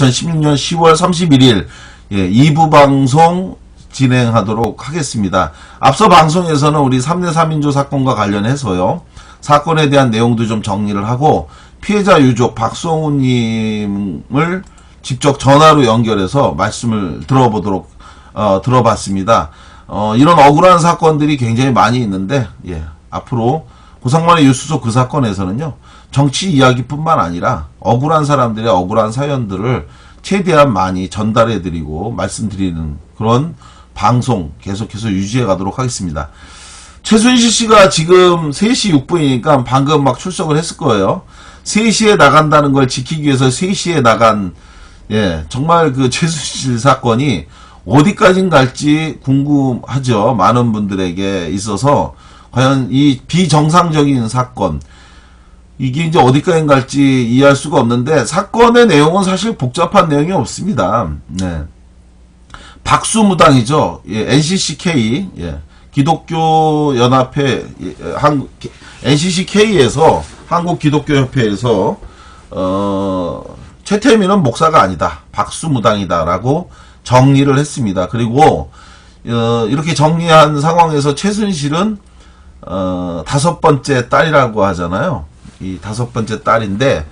2016년 10월 31일 2부 방송 진행하도록 하겠습니다. 앞서 방송에서는 우리 3대 3인조 사건과 관련해서요. 사건에 대한 내용도 좀 정리를 하고 피해자 유족 박성훈님을 직접 전화로 연결해서 말씀을 들어봤습니다. 이런 억울한 사건들이 굉장히 많이 있는데, 앞으로 고상만의 유수소 그 사건에서는요, 정치 이야기뿐만 아니라 억울한 사람들의 억울한 사연들을 최대한 많이 전달해드리고 말씀드리는 그런 방송 계속해서 유지해 가도록 하겠습니다. 최순실 씨가 지금 3시 6분이니까 방금 막 출석을 했을 거예요. 3시에 나간다는 걸 지키기 위해서 3시에 나간, 정말 그 최순실 사건이 어디까지 갈지 궁금하죠. 많은 분들에게 있어서 과연 이 비정상적인 사건, 이게 이제 어디까지 갈지 이해할 수가 없는데, 사건의 내용은 사실 복잡한 내용이 없습니다. 박수무당이죠. NCCK, 기독교연합회, NCCK에서, 한국기독교협회에서, 최태민은 목사가 아니다. 박수무당이다라고 정리를 했습니다. 그리고, 이렇게 정리한 상황에서 최순실은, 5번째 딸이라고 하잖아요. 이 5번째 딸인데,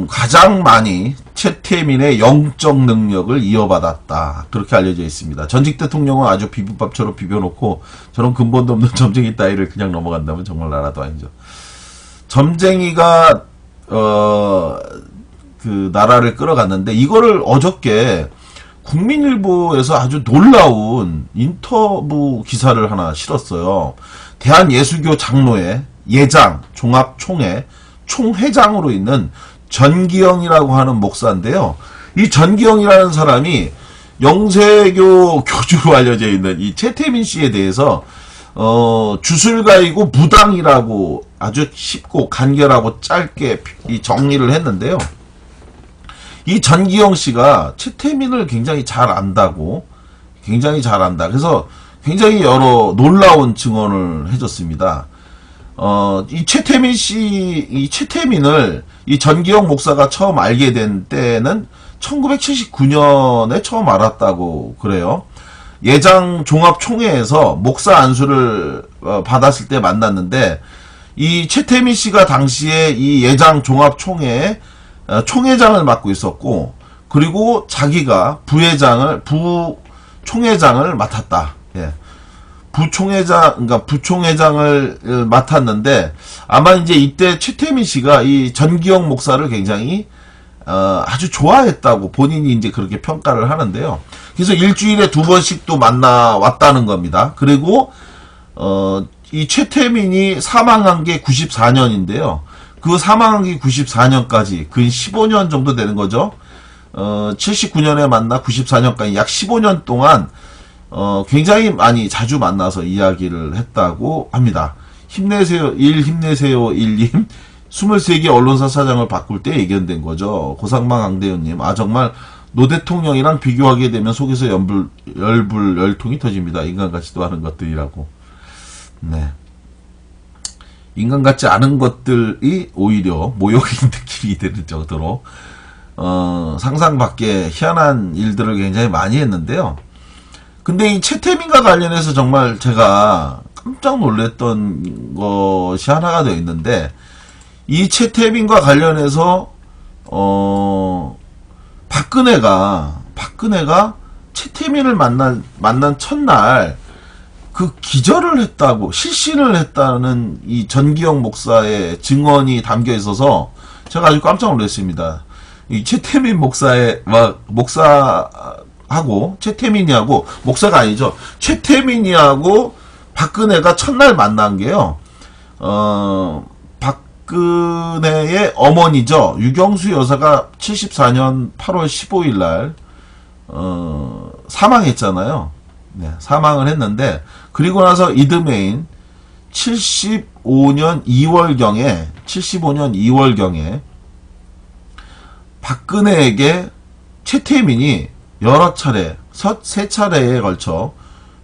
가장 많이 최태민의 영적 능력을 이어받았다. 그렇게 알려져 있습니다. 전직 대통령은 아주 비빔밥처럼 비벼놓고 저런 근본도 없는 점쟁이 따위를 그냥 넘어간다면 정말 나라도 아니죠. 점쟁이가 그 나라를 끌어갔는데, 이거를 어저께 국민일보에서 아주 놀라운 인터뷰 기사를 하나 실었어요. 대한예수교 장로회 예장 종합총회 총회장으로 있는 전기영이라고 하는 목사인데요. 이 전기영이라는 사람이 영세교 교주로 알려져 있는 이 최태민 씨에 대해서 주술가이고 무당이라고 아주 쉽고 간결하고 짧게 이 정리를 했는데요. 이 전기영 씨가 최태민을 굉장히 잘 안다고, 굉장히 잘 안다. 그래서 굉장히 여러 놀라운 증언을 해줬습니다. 이 최태민 씨, 이 최태민을 이 전기영 목사가 처음 알게 된 때는 1979년에 처음 알았다고 그래요. 예장 종합총회에서 목사 안수를 받았을 때 만났는데, 이 최태민 씨가 당시에 이 예장 종합총회에 총회장을 맡고 있었고, 그리고 자기가 부총회장을 맡았다. 부총회장을 맡았는데, 아마 이제 이때 최태민 씨가 이 전기영 목사를 굉장히, 아주 좋아했다고 본인이 이제 그렇게 평가를 하는데요. 그래서 일주일에 2번씩 또 만나 왔다는 겁니다. 그리고, 이 최태민이 사망한 게 94년인데요. 그 사망한 게 94년까지, 근 15년 정도 되는 거죠. 79년에 만나 94년까지 약 15년 동안 굉장히 많이 자주 만나서 이야기를 했다고 합니다. 힘내세요, 힘내세요, 1님. 23개 언론사 사장을 바꿀 때 예견된 거죠. 고상망 강대훈님. 정말 노 대통령이랑 비교하게 되면 속에서 열통이 터집니다. 인간 같지도 않은 것들이라고. 네. 인간 같지 않은 것들이 오히려 모욕인 느낌이 드는 정도로, 상상 밖의 희한한 일들을 굉장히 많이 했는데요. 근데 이 최태민과 관련해서 정말 제가 깜짝 놀랐던 것이 하나가 되어 있는데, 이 최태민과 관련해서 박근혜가 최태민을 만난 첫날 그 기절을 했다고, 실신을 했다는 이 전기영 목사의 증언이 담겨 있어서 제가 아주 깜짝 놀랐습니다. 이 최태민 목사하고 최태민이하고, 목사가 아니죠, 최태민이하고 박근혜가 첫날 만난 게요, 박근혜의 어머니죠, 유경수 여사가 74년 8월 15일 날 사망했잖아요. 네, 사망을 했는데, 그리고 나서 이듬해인 75년 2월경에 박근혜에게 최태민이 여러 차례, 세 차례에 걸쳐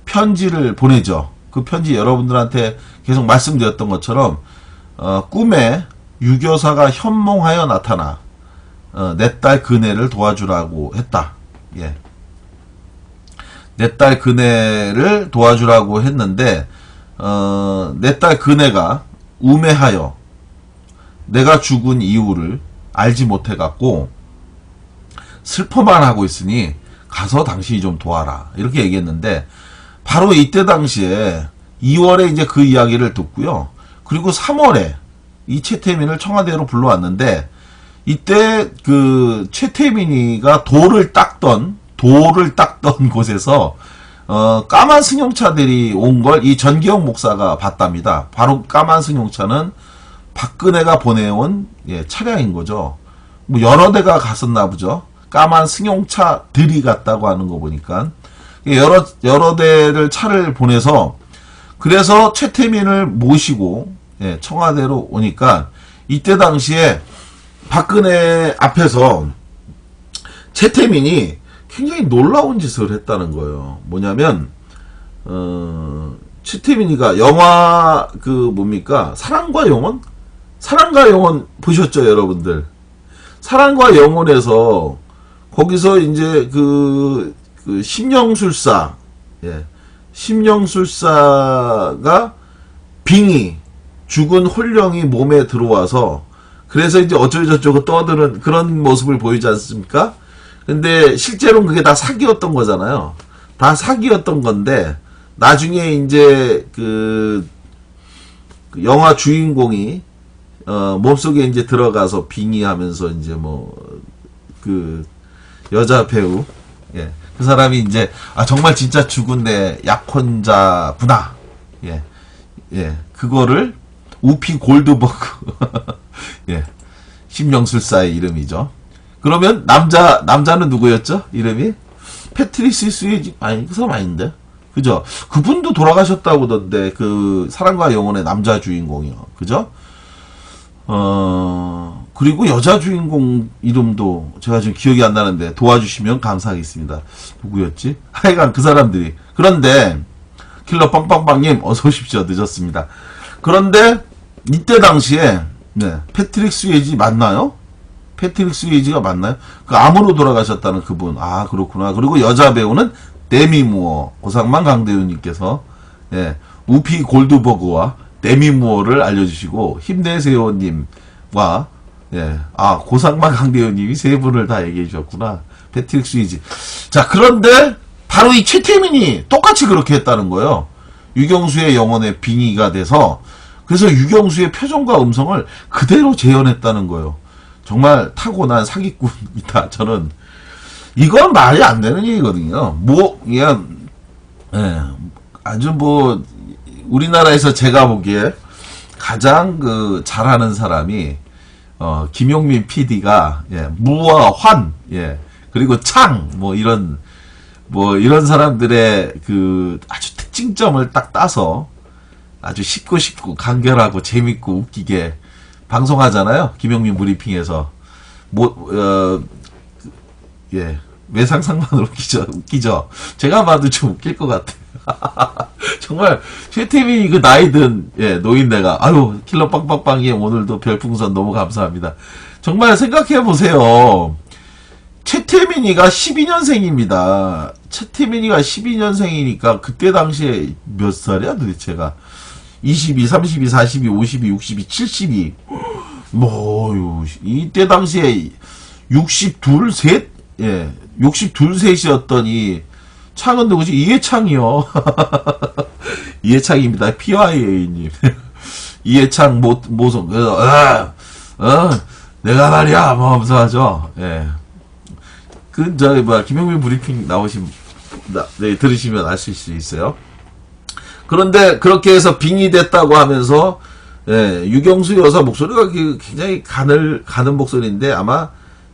편지를 보내죠. 그 편지 여러분들한테 계속 말씀드렸던 것처럼, 꿈에 유교사가 현몽하여 나타나 내 딸 그네를 도와주라고 했다. 예. 내 딸 그네를 도와주라고 했는데, 내 딸 그네가 우매하여 내가 죽은 이유를 알지 못해갖고 슬퍼만 하고 있으니 가서 당신이 좀 도와라. 이렇게 얘기했는데, 바로 이때 당시에 2월에 이제 그 이야기를 듣고요. 그리고 3월에 이 최태민을 청와대로 불러왔는데, 이때 그 최태민이가 돌을 닦던 곳에서 까만 승용차들이 온 걸 이 전기영 목사가 봤답니다. 바로 까만 승용차는 박근혜가 보내온 차량인 거죠. 뭐 여러 대가 갔었나 보죠. 까만 승용차들이 갔다고 하는 거 보니까 여러 대를 차를 보내서, 그래서 최태민을 모시고 청와대로 오니까, 이때 당시에 박근혜 앞에서 최태민이 굉장히 놀라운 짓을 했다는 거예요. 뭐냐면 최태민이가 영화 뭡니까? 사랑과 영혼? 사랑과 영혼 보셨죠, 여러분들? 사랑과 영혼에서 거기서 이제 심령술사, 심령술사가 빙이 죽은 홀령이 몸에 들어와서, 그래서 이제 어쩌고저쩌고 떠드는 그런 모습을 보이지 않습니까? 근데 실제로는 그게 다 사기였던 거잖아요. 다 사기였던 건데, 나중에 이제 영화 주인공이 몸속에 이제 들어가서 빙의하면서 이제 여자 배우, 그 사람이 이제 정말 진짜 죽은 내 약혼자구나. 그거를 우피 골드버그 심령술사의 이름이죠. 그러면 남자는 누구였죠? 이름이? 패트리스 스웨이지, 아니, 그 사람 아닌데? 그죠? 그분도 돌아가셨다고 하던데, 사랑과 영혼의 남자 주인공이요. 그죠? 그리고 여자 주인공 이름도 제가 지금 기억이 안 나는데, 도와주시면 감사하겠습니다. 누구였지? 하여간 그 사람들이. 그런데, 킬러 빵빵빵님, 어서 오십시오. 늦었습니다. 그런데, 이때 당시에, 패트릭 스웨이지 맞나요? 패트릭 스웨이지가 맞나요? 그 암으로 돌아가셨다는 그분. 아, 그렇구나. 그리고 여자 배우는 데미 무어. 고상만 강대훈님께서 우피 골드버그와 데미 무어를 알려주시고, 힘내세요님과 고상만 강대훈님이 세 분을 다 얘기해 주셨구나. 패트릭 스웨이지. 자, 그런데 바로 이 최태민이 똑같이 그렇게 했다는 거예요. 유경수의 영혼의 빙의가 돼서, 그래서 유경수의 표정과 음성을 그대로 재현했다는 거예요. 정말 타고난 사기꾼이다. 저는 이건 말이 안 되는 얘기거든요. 그냥 아주 우리나라에서 제가 보기에 가장 잘하는 사람이 김용민 PD가 무와 환 그리고 창 이런 사람들의 아주 특징점을 딱 따서 아주 쉽고 간결하고 재밌고 웃기게 방송하잖아요. 김용민 브리핑에서. 왜 상상만으로 웃기죠? 제가 봐도 좀 웃길 것 같아요. 정말, 최태민이 나이 든, 노인네가, 아유, 킬러 빵빵빵이 오늘도 별풍선 너무 감사합니다. 정말 생각해보세요. 최태민이가 12년생입니다. 최태민이가 12년생이니까, 그때 당시에 몇 살이야, 도대체가? 22, 32, 42, 52, 62, 72. 이때 당시에 62, 셋? 62, 셋이었던 이 창은 누구지? 이해창이요. 이해창입니다. PYA님. 이해창 모성. 그래서, 내가 말이야. 하면서 하죠. 김용민 브리핑 들으시면 아실 수 있어요. 그런데 그렇게 해서 빙의됐다고 하면서 유경수 여사 목소리가 굉장히 가는 목소리인데, 아마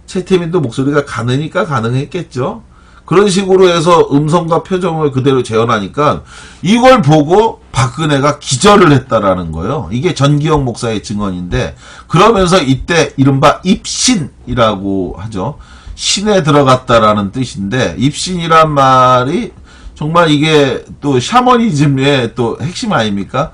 최태민도 목소리가 가느니까 가능했겠죠. 그런 식으로 해서 음성과 표정을 그대로 재현하니까 이걸 보고 박근혜가 기절을 했다라는 거예요. 이게 전기영 목사의 증언인데, 그러면서 이때 이른바 입신이라고 하죠. 신에 들어갔다라는 뜻인데, 입신이란 말이 정말 이게 또 샤머니즘의 또 핵심 아닙니까?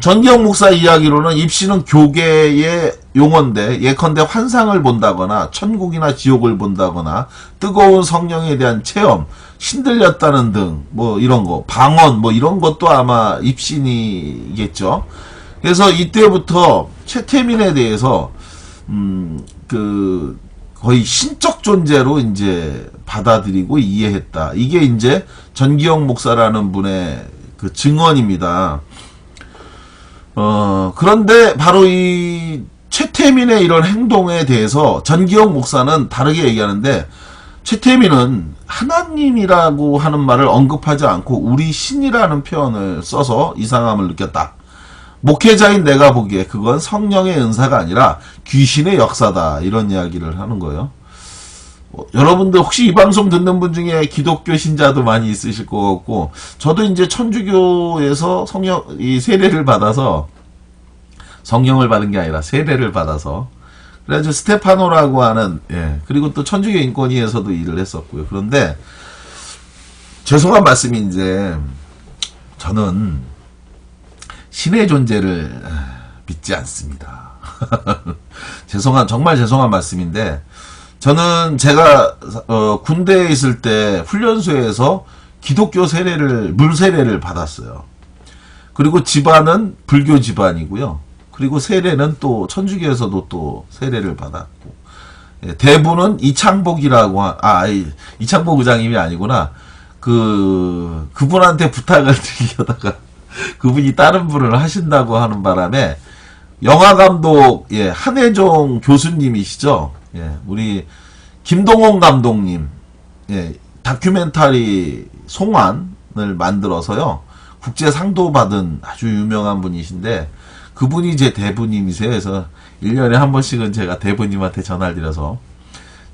전기영 목사 이야기로는 입신은 교계의 용어인데 예컨대 환상을 본다거나 천국이나 지옥을 본다거나 뜨거운 성령에 대한 체험, 신들렸다는 등 뭐 이런 거, 방언 뭐 이런 것도 아마 입신이겠죠. 그래서 이때부터 최태민에 대해서 그 거의 신적 존재로 이제 받아들이고 이해했다. 이게 이제 전기영 목사라는 분의 그 증언입니다. 그런데 바로 이 최태민의 이런 행동에 대해서 전기영 목사는 다르게 얘기하는데, 최태민은 하나님이라고 하는 말을 언급하지 않고 우리 신이라는 표현을 써서 이상함을 느꼈다. 목회자인 내가 보기에 그건 성령의 은사가 아니라 귀신의 역사다. 이런 이야기를 하는 거예요. 여러분들 혹시 이 방송 듣는 분 중에 기독교 신자도 많이 있으실 것 같고, 저도 이제 천주교에서 이 세례를 받아서, 성령을 받은 게 아니라 세례를 받아서, 그래가지고 스테파노라고 하는, 그리고 또 천주교 인권위에서도 일을 했었고요. 그런데 죄송한 말씀이 이제 저는 신의 존재를 믿지 않습니다. 정말 죄송한 말씀인데, 저는 제가 군대에 있을 때 훈련소에서 기독교 물세례를 받았어요. 그리고 집안은 불교 집안이고요. 그리고 세례는 또 천주교에서도 또 세례를 받았고, 대부는 이창복이라고 이창복 의장님이 아니구나. 그분한테 부탁을 드리려다가 그분이 다른 분을 하신다고 하는 바람에 영화감독 한혜종 교수님이시죠. 우리 김동원 감독님 다큐멘터리 송환을 만들어서요 국제상도 받은 아주 유명한 분이신데, 그분이 제 대부님이세요. 그래서 1년에 한 번씩은 제가 대부님한테 전화를 드려서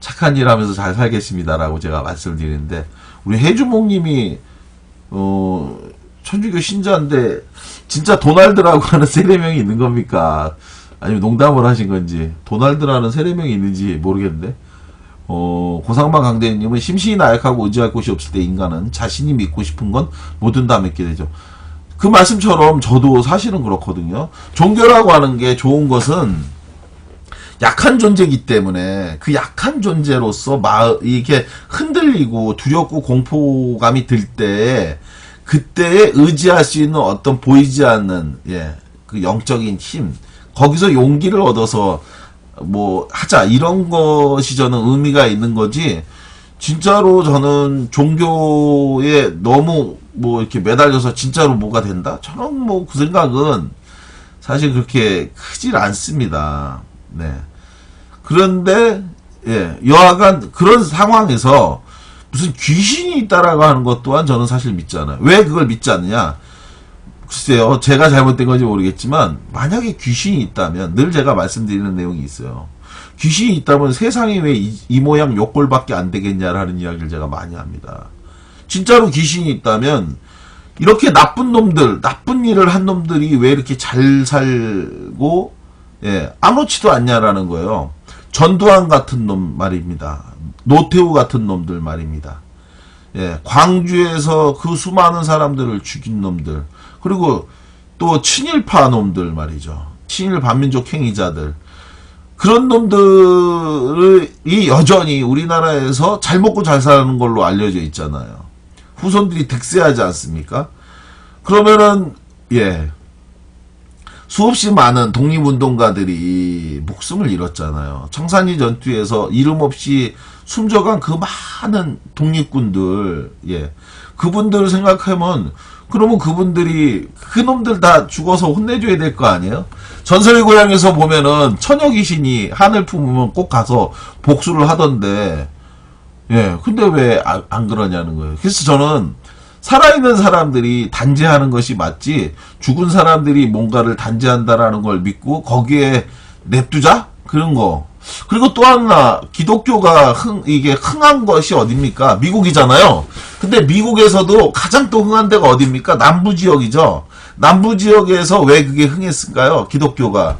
착한 일 하면서 잘 살겠습니다라고 제가 말씀을 드리는데, 우리 해주목님이 천주교 신자인데 진짜 도날드라고 하는 세례명이 있는 겁니까? 아니면 농담을 하신 건지, 도날드라는 세례명이 있는지 모르겠는데, 고상만 강대님은 심신이 나약하고 의지할 곳이 없을 때 인간은 자신이 믿고 싶은 건 뭐든 다 믿게 되죠. 그 말씀처럼 저도 사실은 그렇거든요. 종교라고 하는 게 좋은 것은 약한 존재이기 때문에 그 약한 존재로서 이게 흔들리고 두렵고 공포감이 들 때, 그때에 의지할 수 있는 어떤 보이지 않는 그 영적인 힘, 거기서 용기를 얻어서 뭐 하자, 이런 것이 저는 의미가 있는 거지, 진짜로 저는 종교에 너무 뭐 이렇게 매달려서 진짜로 뭐가 된다? 저는 뭐 그 생각은 사실 그렇게 크질 않습니다. 그런데 여하간 그런 상황에서 무슨 귀신이 있다라고 하는 것 또한 저는 사실 믿지 않아요. 왜 그걸 믿지 않느냐? 글쎄요, 제가 잘못된 건지 모르겠지만, 만약에 귀신이 있다면, 늘 제가 말씀드리는 내용이 있어요. 귀신이 있다면 세상에 왜 이 모양 욕골밖에 안 되겠냐라는 이야기를 제가 많이 합니다. 진짜로 귀신이 있다면 이렇게 나쁜 놈들, 나쁜 일을 한 놈들이 왜 이렇게 잘 살고 아무렇지도 않냐라는 거예요. 전두환 같은 놈 말입니다. 노태우 같은 놈들 말입니다. 광주에서 그 수많은 사람들을 죽인 놈들, 그리고 또 친일파 놈들 말이죠. 친일 반민족 행위자들, 그런 놈들이 여전히 우리나라에서 잘 먹고 잘 사는 걸로 알려져 있잖아요. 후손들이 득세하지 않습니까? 그러면은 수없이 많은 독립운동가들이 목숨을 잃었잖아요. 청산리 전투에서 이름 없이 숨져간 그 많은 독립군들, 그분들을 생각하면, 그러면 그분들이, 그놈들 다 죽어서 혼내줘야 될 거 아니에요? 전설의 고향에서 보면은 처녀 귀신이 하늘 품으면 꼭 가서 복수를 하던데, 근데 왜 안 그러냐는 거예요. 그래서 저는 살아있는 사람들이 단죄하는 것이 맞지, 죽은 사람들이 뭔가를 단죄한다라는 걸 믿고 거기에 냅두자? 그런 거. 그리고 또 하나, 기독교가 이게 흥한 것이 어딥니까? 미국이잖아요. 근데 미국에서도 가장 또 흥한 데가 어딥니까? 남부 지역이죠. 남부 지역에서 왜 그게 흥했을까요? 기독교가.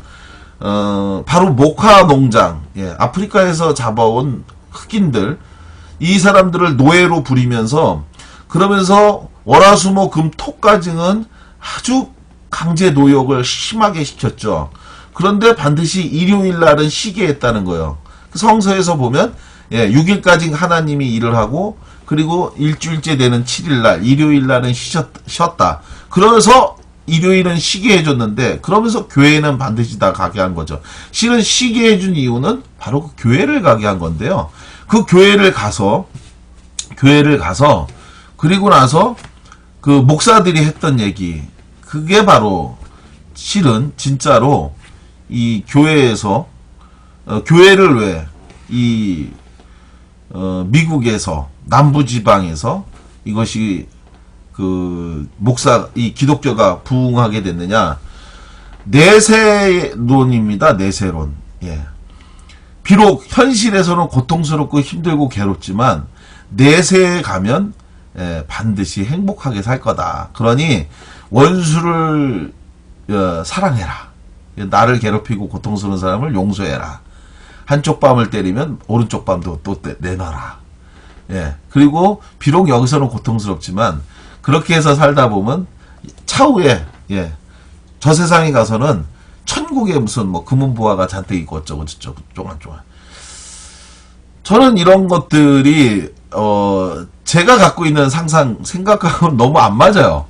바로 모카 농장. 아프리카에서 잡아온 흑인들. 이 사람들을 노예로 부리면서, 그러면서 월화수목금토까지는 아주 강제 노역을 심하게 시켰죠. 그런데 반드시 일요일 날은 쉬게 했다는 거예요. 성서에서 보면 6일까지 하나님이 일을 하고 그리고 일주일째 되는 7일 날 일요일 날은 쉬었다. 그러면서 일요일은 쉬게 해줬는데 그러면서 교회는 반드시 다 가게 한 거죠. 실은 쉬게 해준 이유는 바로 그 교회를 가게 한 건데요. 그 교회를 가서 그리고 나서 그 목사들이 했던 얘기, 그게 바로 실은 진짜로 이 교회에서 교회를 왜 이 미국에서 남부지방에서 이것이 그 이 기독교가 부흥하게 됐느냐? 내세론입니다. 내세론. 예. 비록 현실에서는 고통스럽고 힘들고 괴롭지만 내세에 가면 반드시 행복하게 살 거다. 그러니 원수를 사랑해라. 나를 괴롭히고 고통스러운 사람을 용서해라. 한쪽 밤을 때리면 오른쪽 밤도 또 내놔라. 예. 그리고 비록 여기서는 고통스럽지만 그렇게 해서 살다 보면 차후에 저 세상에 가서는 천국에 무슨 뭐 금은보화가 잔뜩 있고 어쩌고 저쩌고 쫑알쫑알. 저는 이런 것들이 제가 갖고 있는 생각하고는 너무 안 맞아요.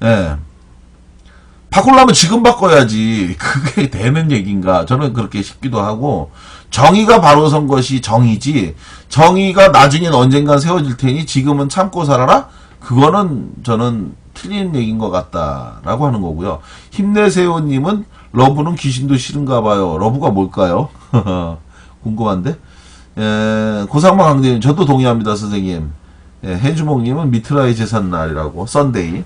예. 바꾸려면 지금 바꿔야지 그게 되는 얘기인가 저는 그렇게 싶기도 하고, 정의가 바로 선 것이 정의지 정의가 나중엔 언젠간 세워질 테니 지금은 참고 살아라, 그거는 저는 틀린 얘기인 것 같다라고 하는 거고요. 힘내세요님은 러브는 귀신도 싫은가 봐요. 러브가 뭘까요? 궁금한데. 고상만 강대님 저도 동의합니다 선생님. 해주몽님은 미트라의 제삿날이라고 썬데이.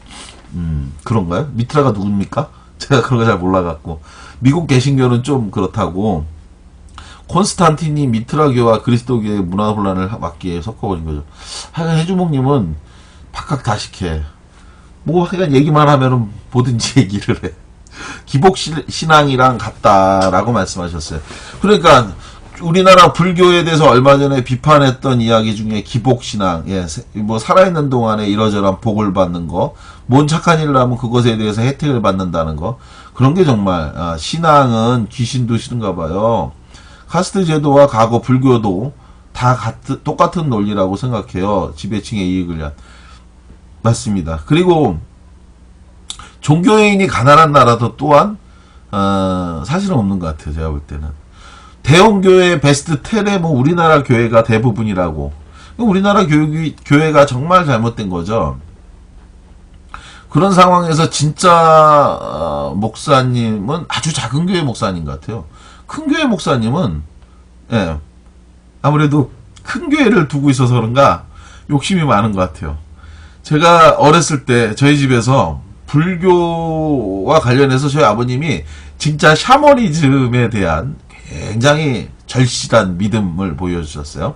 그런가요? 미트라가 누굽니까? 제가 그런 거 잘 몰라갖고. 미국 개신교는 좀 그렇다고. 콘스탄틴이 미트라교와 그리스도교의 문화 혼란을 막기 위해 섞어버린 거죠. 하여간 해주몽님은 박학다식해. 뭐 하여간 얘기만 하면은 뭐든지 얘기를 해. 기복신앙이랑 같다라고 말씀하셨어요. 그러니까 우리나라 불교에 대해서 얼마 전에 비판했던 이야기 중에 기복신앙, 뭐 살아있는 동안에 이러저러한 복을 받는 거, 뭔 착한 일을 하면 그것에 대해서 혜택을 받는다는 거, 그런 게 정말 신앙은 귀신도 싫은가 봐요. 카스트 제도와 과거 불교도 다 똑같은 논리라고 생각해요. 지배층의 이익을 위한. 맞습니다. 그리고 종교인이 가난한 나라도 또한 사실은 없는 것 같아요. 제가 볼 때는. 대형교회 베스트 10에 뭐 우리나라 교회가 대부분이라고. 우리나라 교회가 정말 잘못된 거죠. 그런 상황에서 진짜 목사님은 아주 작은 교회 목사님 같아요. 큰 교회 목사님은 아무래도 큰 교회를 두고 있어서 그런가 욕심이 많은 것 같아요. 제가 어렸을 때 저희 집에서 불교와 관련해서 저희 아버님이 진짜 샤머니즘에 대한 굉장히 절실한 믿음을 보여주셨어요.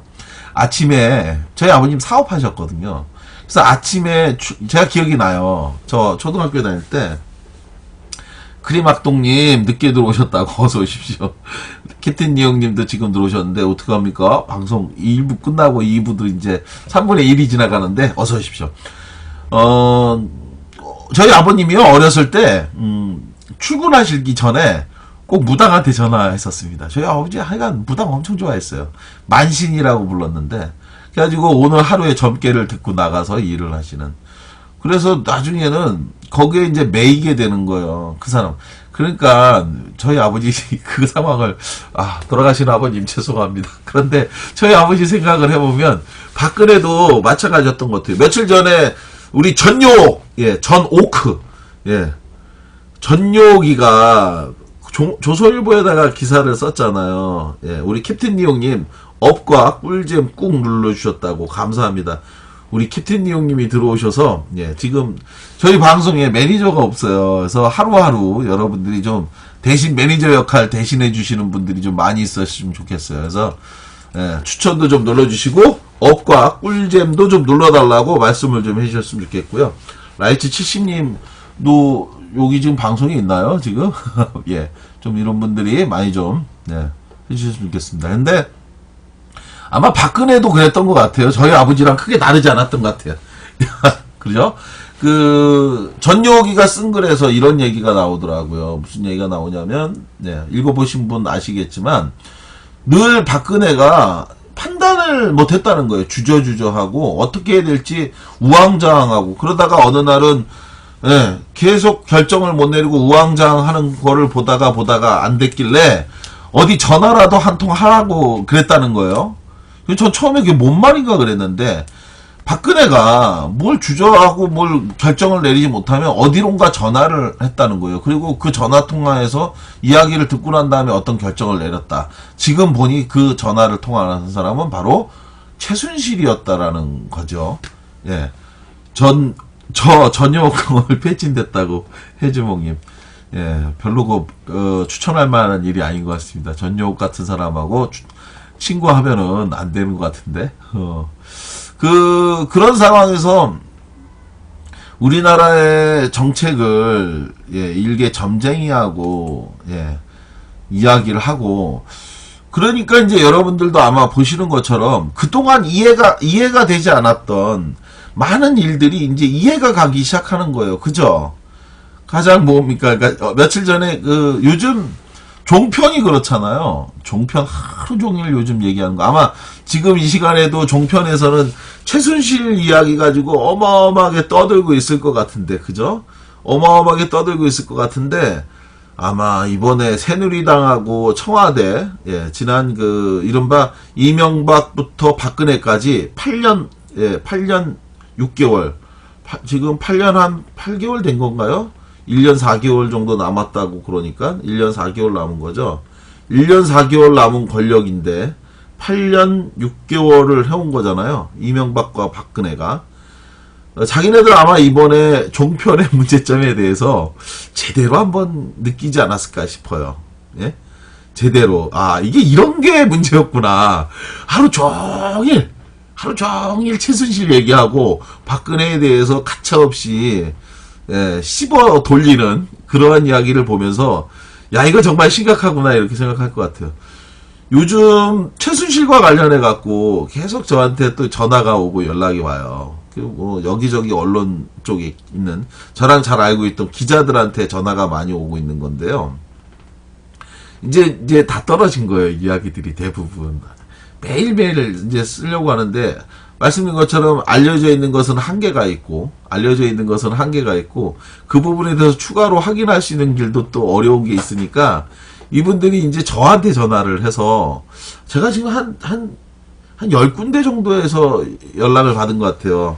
아침에 저희 아버님 사업하셨거든요. 그래서 아침에 제가 기억이 나요. 저 초등학교 다닐 때 크림악동님 늦게 들어오셨다고 어서 오십시오. 캡틴 니형님도 지금 들어오셨는데 어떡합니까? 방송 1부 끝나고 2부도 이제 3분의 1이 지나가는데 어서 오십시오. 저희 아버님이요 어렸을 때 출근하시기 전에 꼭 무당한테 전화했었습니다. 저희 아버지 하여간 무당 엄청 좋아했어요. 만신이라고 불렀는데 그래가지고 오늘 하루의 점괘를 듣고 나가서 일을 하시는. 그래서 나중에는 거기에 이제 매이게 되는 거예요. 그 사람. 그러니까 저희 아버지 그 상황을 돌아가신 아버님 죄송합니다. 그런데 저희 아버지 생각을 해보면 박근혜도 마찬가지였던 것 같아요. 며칠 전에 우리 전오크 전요기가 조선일보에다가 기사를 썼잖아요. 우리 캡틴 니용님 업과 꿀잼 꾹 눌러주셨다고 감사합니다. 우리 캡틴 니용님이 들어오셔서 지금 저희 방송에 매니저가 없어요. 그래서 하루하루 여러분들이 좀 대신 매니저 역할 대신해 주시는 분들이 좀 많이 있었으면 좋겠어요. 그래서 추천도 좀 눌러주시고 업과 꿀잼도 좀 눌러달라고 말씀을 좀 해주셨으면 좋겠고요. 라이츠 70님도 여기 지금 방송이 있나요? 지금? 좀 이런 분들이 많이 좀 해주셨으면 좋겠습니다. 근데 아마 박근혜도 그랬던 것 같아요. 저희 아버지랑 크게 다르지 않았던 것 같아요. 그죠? 전용기가 쓴 글에서 이런 얘기가 나오더라고요. 무슨 얘기가 나오냐면, 네, 읽어보신 분 아시겠지만, 늘 박근혜가 판단을 못했다는 거예요. 주저주저하고, 어떻게 해야 될지 우왕좌왕하고, 그러다가 어느 날은, 네, 계속 결정을 못 내리고 우왕좌왕하는 거를 보다가 안 됐길래, 어디 전화라도 한 통 하라고 그랬다는 거예요. 전 처음에 그게 뭔 말인가 그랬는데, 박근혜가 뭘 주저하고 뭘 결정을 내리지 못하면 어디론가 전화를 했다는 거예요. 그리고 그 전화 통화에서 이야기를 듣고 난 다음에 어떤 결정을 내렸다. 지금 보니 그 전화를 통화하는 사람은 바로 최순실이었다라는 거죠. 예. 전효공을 패친됐다고 해주몽님. 예. 별로 추천할 만한 일이 아닌 것 같습니다. 전효옥 같은 사람하고 친구하면은 안 되는 것 같은데. 그런 상황에서 우리나라의 정책을, 예, 일개 점쟁이하고, 예, 이야기를 하고, 그러니까 이제 여러분들도 아마 보시는 것처럼 그동안 이해가 되지 않았던 많은 일들이 이제 이해가 가기 시작하는 거예요. 그죠? 가장 뭡니까? 그러니까 며칠 전에 요즘 종편이 그렇잖아요. 종편 하루 종일 요즘 얘기하는 거. 아마 지금 이 시간에도 종편에서는 최순실 이야기 가지고 어마어마하게 떠들고 있을 것 같은데, 그죠? 어마어마하게 떠들고 있을 것 같은데, 아마 이번에 새누리당하고 청와대, 예, 지난 이른바 이명박부터 박근혜까지 8년 6개월, 지금 8년 한 8개월 된 건가요? 1년 4개월 정도 남았다고 그러니까 1년 4개월 남은 거죠. 1년 4개월 남은 권력인데 8년 6개월을 해온 거잖아요. 이명박과 박근혜가. 자기네들 아마 이번에 종편의 문제점에 대해서 제대로 한번 느끼지 않았을까 싶어요. 예? 제대로. 아, 이게 이런 게 문제였구나. 하루 종일 최순실 얘기하고 박근혜에 대해서 가차없이, 예, 씹어 돌리는 그러한 이야기를 보면서, 야, 이거 정말 심각하구나, 이렇게 생각할 것 같아요. 요즘 최순실과 관련해갖고 계속 저한테 또 전화가 오고 연락이 와요. 그리고 여기저기 언론 쪽에 있는, 저랑 잘 알고 있던 기자들한테 전화가 많이 오고 있는 건데요. 이제 다 떨어진 거예요, 이야기들이 대부분. 매일매일 이제 쓰려고 하는데, 말씀드린 것처럼 알려져 있는 것은 한계가 있고, 그 부분에 대해서 추가로 확인할 수 있는 길도 또 어려운 게 있으니까, 이분들이 이제 저한테 전화를 해서, 제가 지금 한 10군데 정도에서 연락을 받은 것 같아요.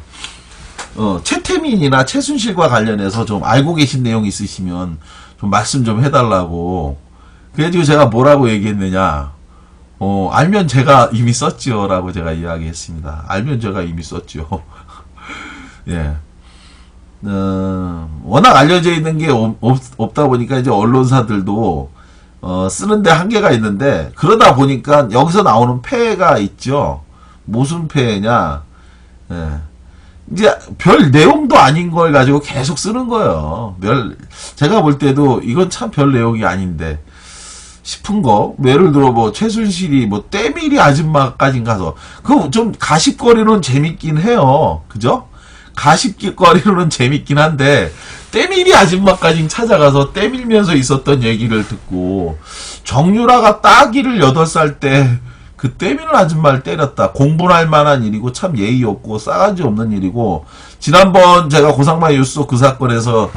최태민이나 최순실과 관련해서 좀 알고 계신 내용 있으시면 좀 말씀 좀 해달라고. 그래가지고 제가 뭐라고 얘기했느냐. 알면 제가 이미 썼지요. 라고 제가 이야기했습니다. 알면 제가 이미 썼지요. 예. 워낙 알려져 있는 게 없다 보니까 이제 언론사들도, 쓰는데 한계가 있는데, 그러다 보니까 여기서 나오는 폐해가 있죠. 무슨 폐해냐. 예. 이제 별 내용도 아닌 걸 가지고 계속 쓰는 거예요. 제가 볼 때도 이건 참 별 내용이 아닌데, 싶은 거, 예를 들어 최순실이 때밀이 아줌마까지 가서, 좀 가십거리로는 재밌긴 해요. 그죠? 가십거리로는 재밌긴 한데, 때밀이 아줌마까지 찾아가서 때밀면서 있었던 얘기를 듣고, 정유라가 따기를 8살 때, 그 때밀 아줌마를 때렸다. 공분할 만한 일이고, 참 예의 없고, 싸가지 없는 일이고, 지난번 제가 고상마 뉴스 그 사건에서,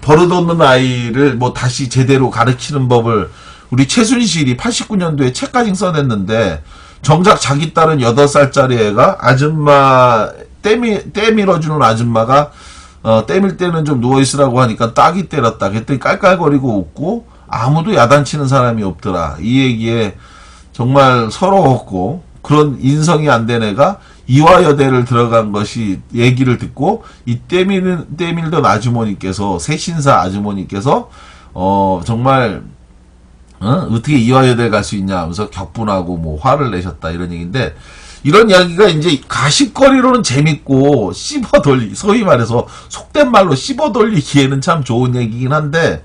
버릇없는 아이를 다시 제대로 가르치는 법을, 우리 최순실이 89년도에 책까지 써냈는데, 정작 자기 딸은 8살짜리 애가 아줌마, 때 밀어주는 아줌마가, 때밀 때는 좀 누워있으라고 하니까 딱이 때렸다. 그랬더니 깔깔거리고 웃고, 아무도 야단치는 사람이 없더라. 이 얘기에 정말 서러웠고, 그런 인성이 안 된 애가 이화여대를 들어간 것이 얘기를 듣고, 이 때밀던 아주머니께서, 새신사 아주머니께서, 정말, 어떻게 이화여대 갈 수 있냐 하면서 격분하고 화를 내셨다 이런 얘기인데, 이런 이야기가 이제 가십거리로는 재밌고 소위 말해서 속된 말로 씹어돌리기에는 참 좋은 얘기긴 한데,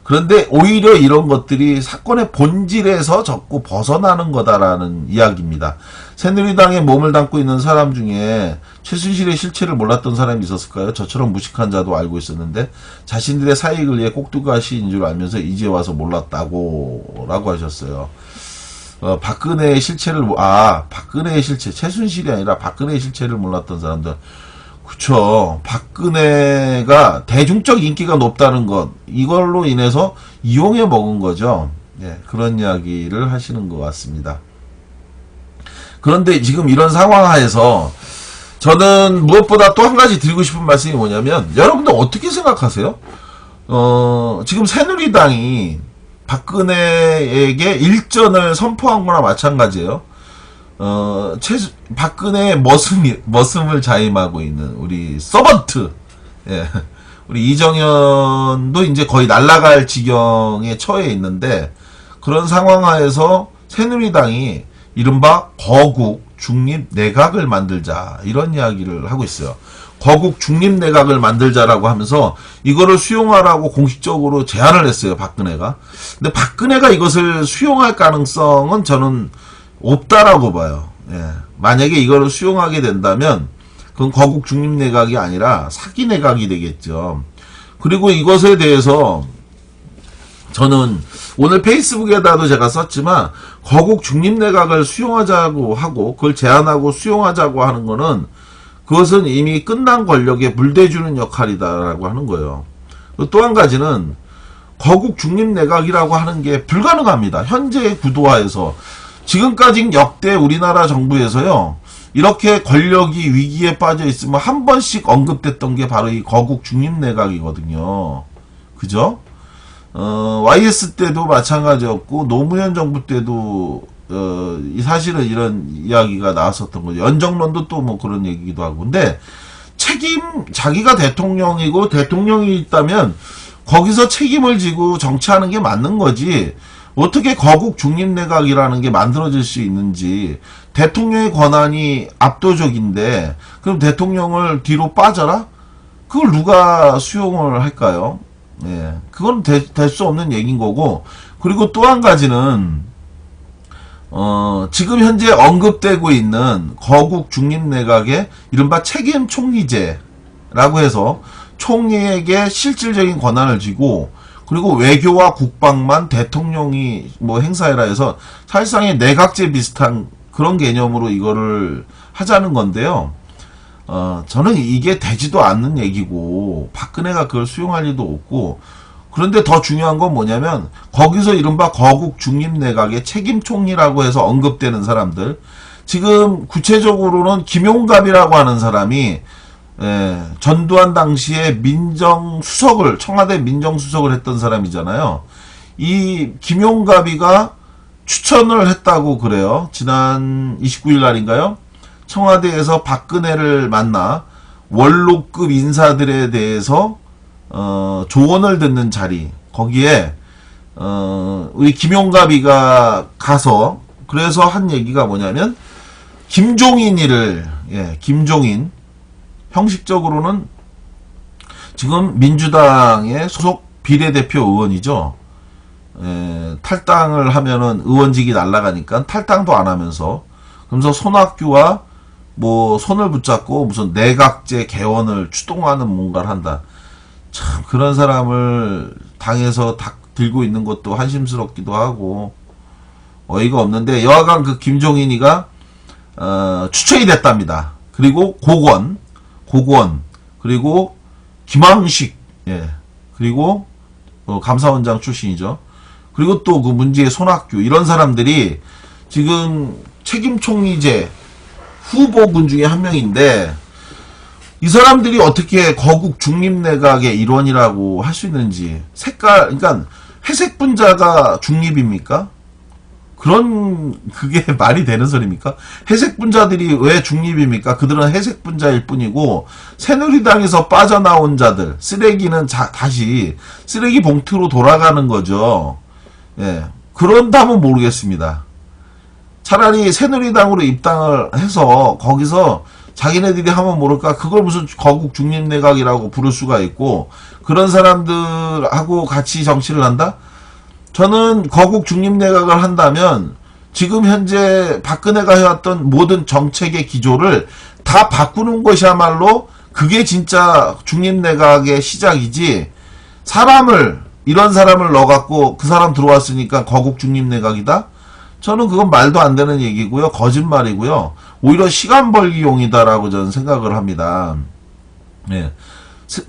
그런데 오히려 이런 것들이 사건의 본질에서 자꾸 벗어나는 거다라는 이야기입니다. 새누리당에 몸을 담고 있는 사람 중에 최순실의 실체를 몰랐던 사람이 있었을까요? 저처럼 무식한 자도 알고 있었는데 자신들의 사익을 위해 꼭두가시인 줄 알면서 이제 와서 몰랐다고 라고 하셨어요. 박근혜의 실체를 박근혜의 실체, 최순실이 아니라 박근혜의 실체를 몰랐던 사람들. 그쵸. 박근혜가 대중적 인기가 높다는 것, 이걸로 인해서 이용해 먹은 거죠. 예, 그런 이야기를 하시는 것 같습니다. 그런데 지금 이런 상황 하에서 저는 무엇보다 또 한 가지 드리고 싶은 말씀이 뭐냐면, 여러분들 어떻게 생각하세요? 지금 새누리당이 박근혜에게 일전을 선포한 거나 마찬가지예요. 박근혜의 머슴을 자임하고 있는 우리 서번트, 예. 우리 이정현도 이제 거의 날아갈 지경에 처해 있는데, 그런 상황 하에서 새누리당이 이른바 거국 중립 내각을 만들자, 이런 이야기를 하고 있어요. 거국 중립 내각을 만들자라고 하면서 이거를 수용하라고 공식적으로 제안을 했어요, 박근혜가. 근데 박근혜가 이것을 수용할 가능성은 저는 없다라고 봐요. 예. 만약에 이거를 수용하게 된다면 그건 거국 중립 내각이 아니라 사기 내각이 되겠죠. 그리고 이것에 대해서 저는 오늘 페이스북에다도 제가 썼지만, 거국 중립 내각을 수용하자고 하고 그걸 제안하고 수용하자고 하는 거는, 그것은 이미 끝난 권력에 물대주는 역할이다라고 하는 거예요. 또 한 가지는 거국 중립 내각이라고 하는 게 불가능합니다. 현재의 구도화에서. 지금까지 역대 우리나라 정부에서요, 이렇게 권력이 위기에 빠져 있으면 한 번씩 언급됐던 게 바로 이 거국 중립 내각이거든요. 그죠? YS 때도 마찬가지였고, 노무현 정부 때도, 사실은 이런 이야기가 나왔었던 거죠. 연정론도 또 뭐 그런 얘기기도 하고. 근데 자기가 대통령이고 대통령이 있다면 거기서 책임을 지고 정치하는 게 맞는 거지. 어떻게 거국 중립 내각이라는 게 만들어질 수 있는지. 대통령의 권한이 압도적인데, 그럼 대통령을 뒤로 빠져라? 그걸 누가 수용을 할까요? 예, 그건 될 수 없는 얘기인 거고. 그리고 또 한 가지는, 지금 현재 언급되고 있는 거국 중립 내각의 이른바 책임 총리제라고 해서 총리에게 실질적인 권한을 쥐고, 그리고 외교와 국방만 대통령이 뭐 행사해라 해서 사실상의 내각제 비슷한 그런 개념으로 이거를 하자는 건데요. 저는 이게 되지도 않는 얘기고, 박근혜가 그걸 수용할 리도 없고, 그런데 더 중요한 건 뭐냐면, 거기서 이른바 거국 중립 내각의 책임 총리라고 해서 언급되는 사람들, 지금 구체적으로는 김용갑이라고 하는 사람이, 전두환 당시에 민정수석을, 청와대 민정수석을 했던 사람이잖아요. 이 김용갑이가 추천을 했다고 그래요. 지난 29일 날인가요? 청와대에서 박근혜를 만나 원로급 인사들에 대해서 조언을 듣는 자리, 거기에 우리 김용갑이가 가서, 그래서 한 얘기가 뭐냐면, 김종인이를, 김종인, 형식적으로는 지금 민주당의 소속 비례대표 의원이죠. 탈당을 하면은 의원직이 날아가니까 탈당도 안 하면서, 그러면서 손학규와 뭐 손을 붙잡고 무슨 내각제 개원을 추동하는 뭔가를 한다. 참, 그런 사람을 당에서 들고 있는 것도 한심스럽기도 하고 어이가 없는데, 여하간 그 김종인이가 추천이 됐답니다. 그리고 고건, 그리고 김황식, 그리고 감사원장 출신이죠. 그리고 또 그 문제의 손학규, 이런 사람들이 지금 책임총리제 후보군 중에 한 명인데, 이 사람들이 어떻게 거국 중립내각의 일원이라고 할 수 있는지. 그러니까 회색 분자가 중립입니까? 그게 말이 되는 소리입니까? 회색 분자들이 왜 중립입니까? 그들은 회색 분자일 뿐이고, 새누리당에서 빠져나온 자들, 쓰레기는 다시 쓰레기 봉투로 돌아가는 거죠. 그런다면 모르겠습니다. 차라리 새누리당으로 입당을 해서 거기서 자기네들이 하면 모를까 그걸 무슨 거국 중립내각이라고 부를 수가 있고 그런 사람들하고 같이 정치를 한다? 저는 거국 중립내각을 한다면 지금 현재 박근혜가 해왔던 모든 정책의 기조를 다 바꾸는 것이야말로 그게 진짜 중립내각의 시작이지 이런 사람을 넣어갖고 그 사람 들어왔으니까 거국 중립내각이다? 저는 그건 말도 안 되는 얘기고요. 거짓말이고요. 오히려 시간 벌기용이다라고 저는 생각을 합니다. 예.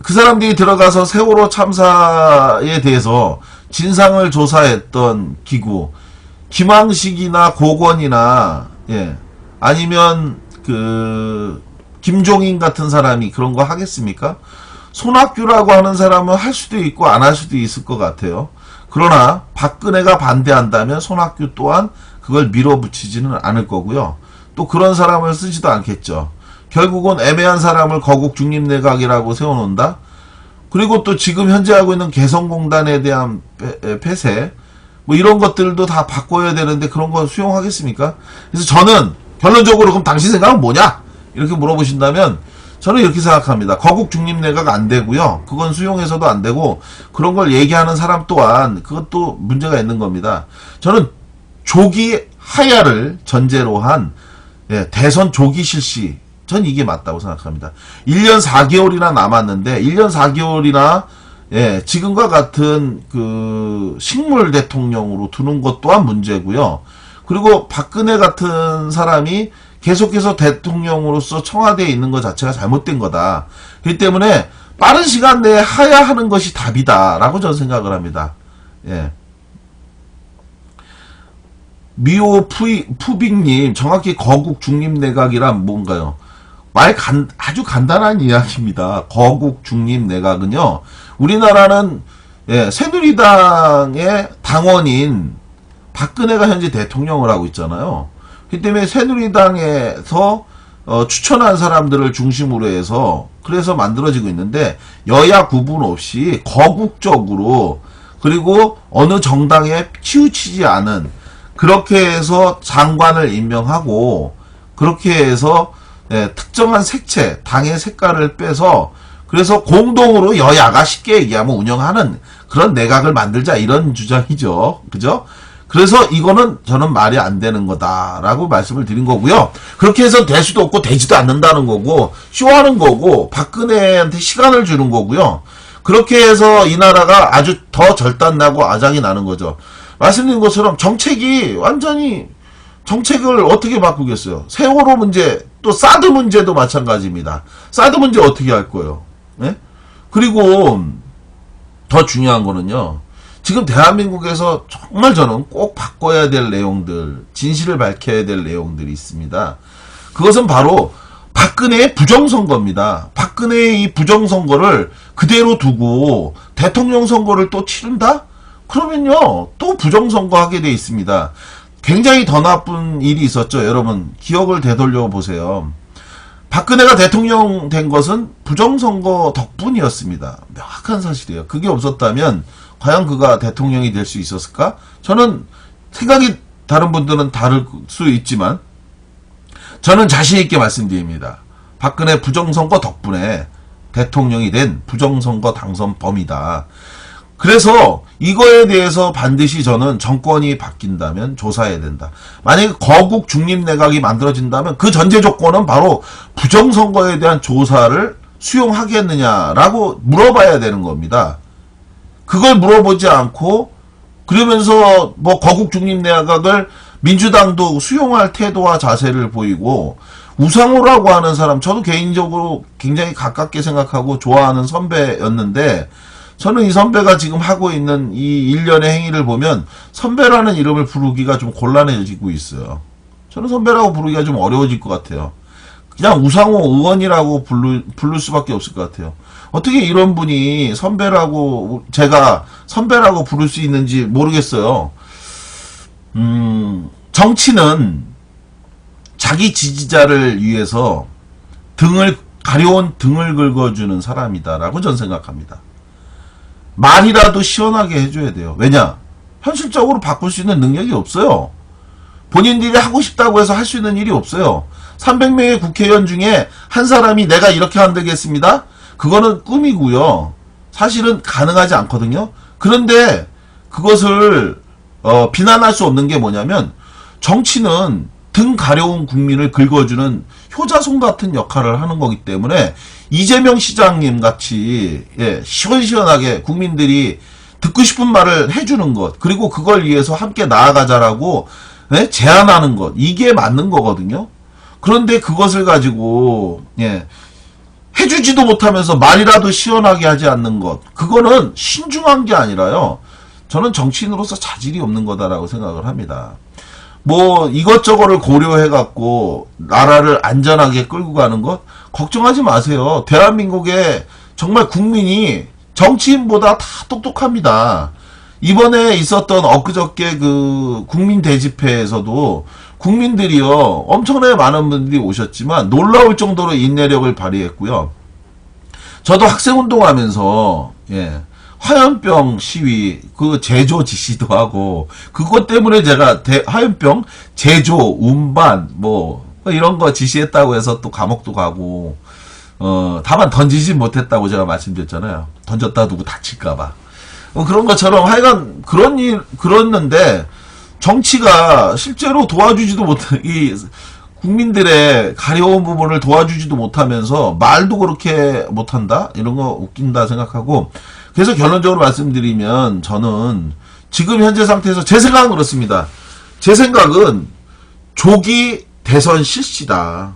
그 사람들이 들어가서 세월호 참사에 대해서 진상을 조사했던 기구, 김황식이나 고건이나, 예, 아니면 김종인 같은 사람이 그런 거 하겠습니까? 손학규라고 하는 사람은 할 수도 있고 안 할 수도 있을 것 같아요. 그러나 박근혜가 반대한다면 손학규 또한 그걸 밀어붙이지는 않을 거고요. 또 그런 사람을 쓰지도 않겠죠. 결국은 애매한 사람을 거국 중립내각이라고 세워놓는다. 그리고 또 지금 현재 하고 있는 개성공단에 대한 폐쇄 뭐 이런 것들도 다 바꿔야 되는데 그런 거 수용하겠습니까? 그래서 저는 결론적으로 그럼 당신 생각은 뭐냐? 이렇게 물어보신다면 저는 이렇게 생각합니다. 거국 중립내각 안 되고요. 그건 수용해서도 안 되고 그런 걸 얘기하는 사람 또한 그것도 문제가 있는 겁니다. 저는 조기 하야를 전제로 한 대선 조기 실시 전 이게 맞다고 생각합니다. 1년 4개월이나 남았는데 1년 4개월이나 지금과 같은 식물 대통령으로 두는 것 또한 문제고요. 그리고 박근혜 같은 사람이 계속해서 대통령으로서 청와대에 있는 것 자체가 잘못된 거다. 그렇기 때문에 빠른 시간 내에 하야하는 것이 답이다라고 저는 생각을 합니다. 예. 미오 푸빅님, 정확히 거국 중립내각이란 뭔가요? 아주 간단한 이야기입니다. 거국 중립내각은요, 우리나라는 새누리당의 당원인 박근혜가 현재 대통령을 하고 있잖아요. 그렇기 때문에 새누리당에서 추천한 사람들을 중심으로 해서 그래서 만들어지고 있는데 여야 구분 없이 거국적으로 그리고 어느 정당에 치우치지 않은 그렇게 해서 장관을 임명하고 그렇게 해서 특정한 색채, 당의 색깔을 빼서 그래서 공동으로 여야가 쉽게 얘기하면 운영하는 그런 내각을 만들자 이런 주장이죠. 그죠? 그래서 이거는 저는 말이 안 되는 거다라고 말씀을 드린 거고요. 그렇게 해서 될 수도 없고 되지도 않는다는 거고 쇼하는 거고 박근혜한테 시간을 주는 거고요. 그렇게 해서 이 나라가 아주 더 절단나고 아장이 나는 거죠. 말씀드린 것처럼 정책이 완전히 정책을 어떻게 바꾸겠어요. 세월호 문제 또 사드 문제도 마찬가지입니다. 사드 문제 어떻게 할 거예요. 네? 그리고 더 중요한 거는요. 지금 대한민국에서 정말 저는 꼭 바꿔야 될 내용들, 진실을 밝혀야 될 내용들이 있습니다. 그것은 바로 박근혜의 부정선거입니다. 박근혜의 이 부정선거를 그대로 두고 대통령 선거를 또 치른다? 그러면요, 또 부정선거 하게 돼 있습니다. 굉장히 더 나쁜 일이 있었죠. 여러분, 기억을 되돌려 보세요. 박근혜가 대통령 된 것은 부정선거 덕분이었습니다. 명확한 사실이에요. 그게 없었다면 과연 그가 대통령이 될 수 있었을까? 저는 생각이 다른 분들은 다를 수 있지만 저는 자신 있게 말씀드립니다. 박근혜 부정선거 덕분에 대통령이 된 부정선거 당선범이다. 그래서 이거에 대해서 반드시 저는 정권이 바뀐다면 조사해야 된다. 만약에 거국 중립내각이 만들어진다면 그 전제 조건은 바로 부정선거에 대한 조사를 수용하겠느냐라고 물어봐야 되는 겁니다. 그걸 물어보지 않고 그러면서 뭐 거국 중립내각을 민주당도 수용할 태도와 자세를 보이고 우상호라고 하는 사람 저도 개인적으로 굉장히 가깝게 생각하고 좋아하는 선배였는데 저는 이 선배가 지금 하고 있는 이 일련의 행위를 보면 선배라는 이름을 부르기가 좀 곤란해지고 있어요. 저는 선배라고 부르기가 좀 어려워질 것 같아요. 그냥 우상호 의원이라고 부를 수밖에 없을 것 같아요. 어떻게 이런 분이 제가 선배라고 부를 수 있는지 모르겠어요. 정치는 자기 지지자를 위해서 가려운 등을 긁어주는 사람이다라고 저는 생각합니다. 말이라도 시원하게 해줘야 돼요. 왜냐? 현실적으로 바꿀 수 있는 능력이 없어요. 본인들이 하고 싶다고 해서 할 수 있는 일이 없어요. 300명의 국회의원 중에 한 사람이 내가 이렇게 만들겠습니다. 그거는 꿈이고요. 사실은 가능하지 않거든요. 그런데 그것을 비난할 수 없는 게 뭐냐면 정치는 등 가려운 국민을 긁어주는 효자손 같은 역할을 하는 거기 때문에 이재명 시장님 같이 시원시원하게 국민들이 듣고 싶은 말을 해주는 것, 그리고 그걸 위해서 함께 나아가자라고 제안하는 것, 이게 맞는 거거든요. 그런데 그것을 가지고 해주지도 못하면서 말이라도 시원하게 하지 않는 것, 그거는 신중한 게 아니라요, 저는 정치인으로서 자질이 없는 거다라고 생각을 합니다. 뭐 이것저것을 고려해갖고 나라를 안전하게 끌고 가는 것 걱정하지 마세요. 대한민국의 정말 국민이 정치인보다 다 똑똑합니다. 이번에 있었던 엊그저께 그 국민 대집회에서도 국민들이요, 엄청나게 많은 분들이 오셨지만 놀라울 정도로 인내력을 발휘했고요. 저도 학생운동하면서 화염병 시위 그 제조 지시도 하고 그것 때문에 제가 화염병 제조 운반 뭐 이런 거 지시했다고 해서 또 감옥도 가고 다만 던지지 못했다고 제가 말씀드렸잖아요. 던졌다 두고 다칠까봐 그런 것처럼 하여간 그랬는데 정치가 실제로 도와주지도 못해, 이 국민들의 가려운 부분을 도와주지도 못하면서 말도 그렇게 못한다? 이런 거 웃긴다 생각하고, 그래서 결론적으로 말씀드리면 저는 지금 현재 상태에서 제 생각은 그렇습니다. 제 생각은 조기 대선 실시다.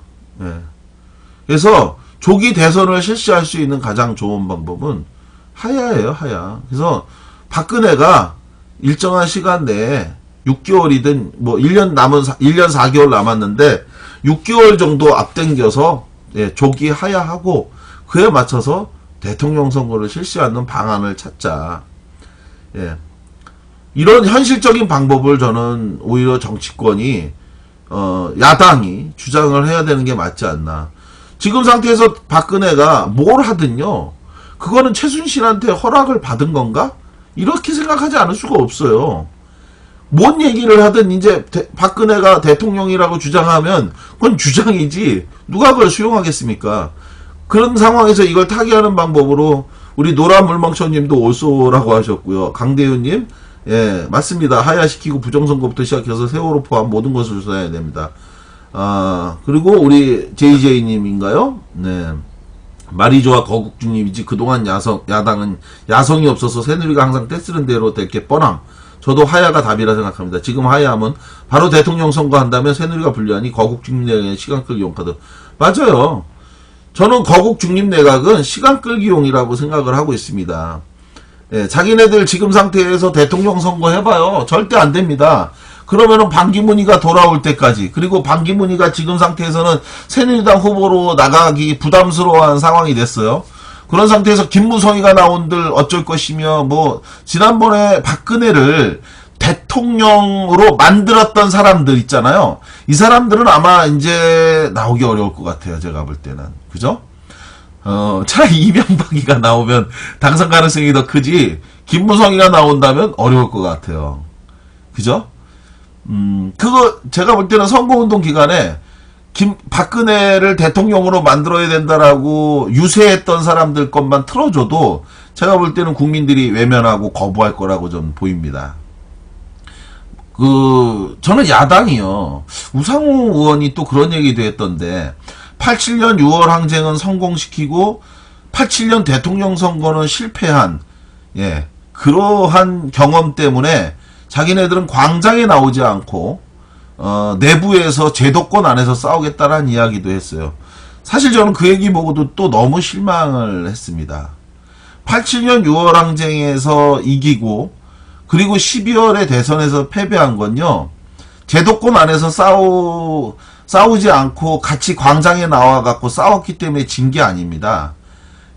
그래서 조기 대선을 실시할 수 있는 가장 좋은 방법은 하야예요, 하야. 그래서 박근혜가 일정한 시간 내에 6개월이든 뭐 1년 4개월 남았는데 6개월 정도 앞당겨서 조기 하야하고 그에 맞춰서 대통령 선거를 실시하는 방안을 찾자. 이런 현실적인 방법을 저는 오히려 정치권이 야당이 주장을 해야 되는 게 맞지 않나. 지금 상태에서 박근혜가 뭘 하든요, 그거는 최순실한테 허락을 받은 건가? 이렇게 생각하지 않을 수가 없어요. 뭔 얘기를 하든 이제 박근혜가 대통령이라고 주장하면 그건 주장이지 누가 그걸 수용하겠습니까? 그런 상황에서 이걸 타개하는 방법으로 우리 노란물망초님도 올소라고 하셨고요. 강대윤님, 맞습니다. 하야시키고 부정선거부터 시작해서 세월호 포함 모든 것을 조사해야 됩니다. 그리고 우리 JJ님인가요? 말이 좋아 거국주님이지 그동안 야당은 야성이 없어서 새누리가 항상 떼쓰는 대로 될 게 뻔함. 저도 하야가 답이라 생각합니다. 지금 하야하면 바로 대통령 선거한다면 새누리가 불리하니 거국중립 내각의 시간 끌기 용카드. 맞아요. 저는 거국중립 내각은 시간 끌기용이라고 생각을 하고 있습니다. 자기네들 지금 상태에서 대통령 선거 해봐요. 절대 안 됩니다. 그러면은 반기문이가 돌아올 때까지, 그리고 반기문이가 지금 상태에서는 새누리당 후보로 나가기 부담스러워한 상황이 됐어요. 그런 상태에서 김무성이가 나온들 어쩔 것이며, 뭐 지난번에 박근혜를 대통령으로 만들었던 사람들 있잖아요. 이 사람들은 아마 이제 나오기 어려울 것 같아요. 제가 볼 때는. 그죠? 차라리 이명박이가 나오면 당선 가능성이 더 크지, 김무성이가 나온다면 어려울 것 같아요. 그죠? 그거 제가 볼 때는 선거운동 기간에 박근혜를 대통령으로 만들어야 된다라고 유세했던 사람들 것만 틀어줘도 제가 볼 때는 국민들이 외면하고 거부할 거라고 좀 보입니다. 저는 야당이요. 우상호 의원이 또 그런 얘기도 했던데, 87년 6월 항쟁은 성공시키고 87년 대통령 선거는 실패한, 그러한 경험 때문에 자기네들은 광장에 나오지 않고 내부에서 제도권 안에서 싸우겠다라는 이야기도 했어요. 사실 저는 그 얘기 보고도 또 너무 실망을 했습니다. 87년 6월 항쟁에서 이기고 그리고 12월에 대선에서 패배한 건요, 제도권 안에서 싸우지 않고 같이 광장에 나와갖고 싸웠기 때문에 진 게 아닙니다.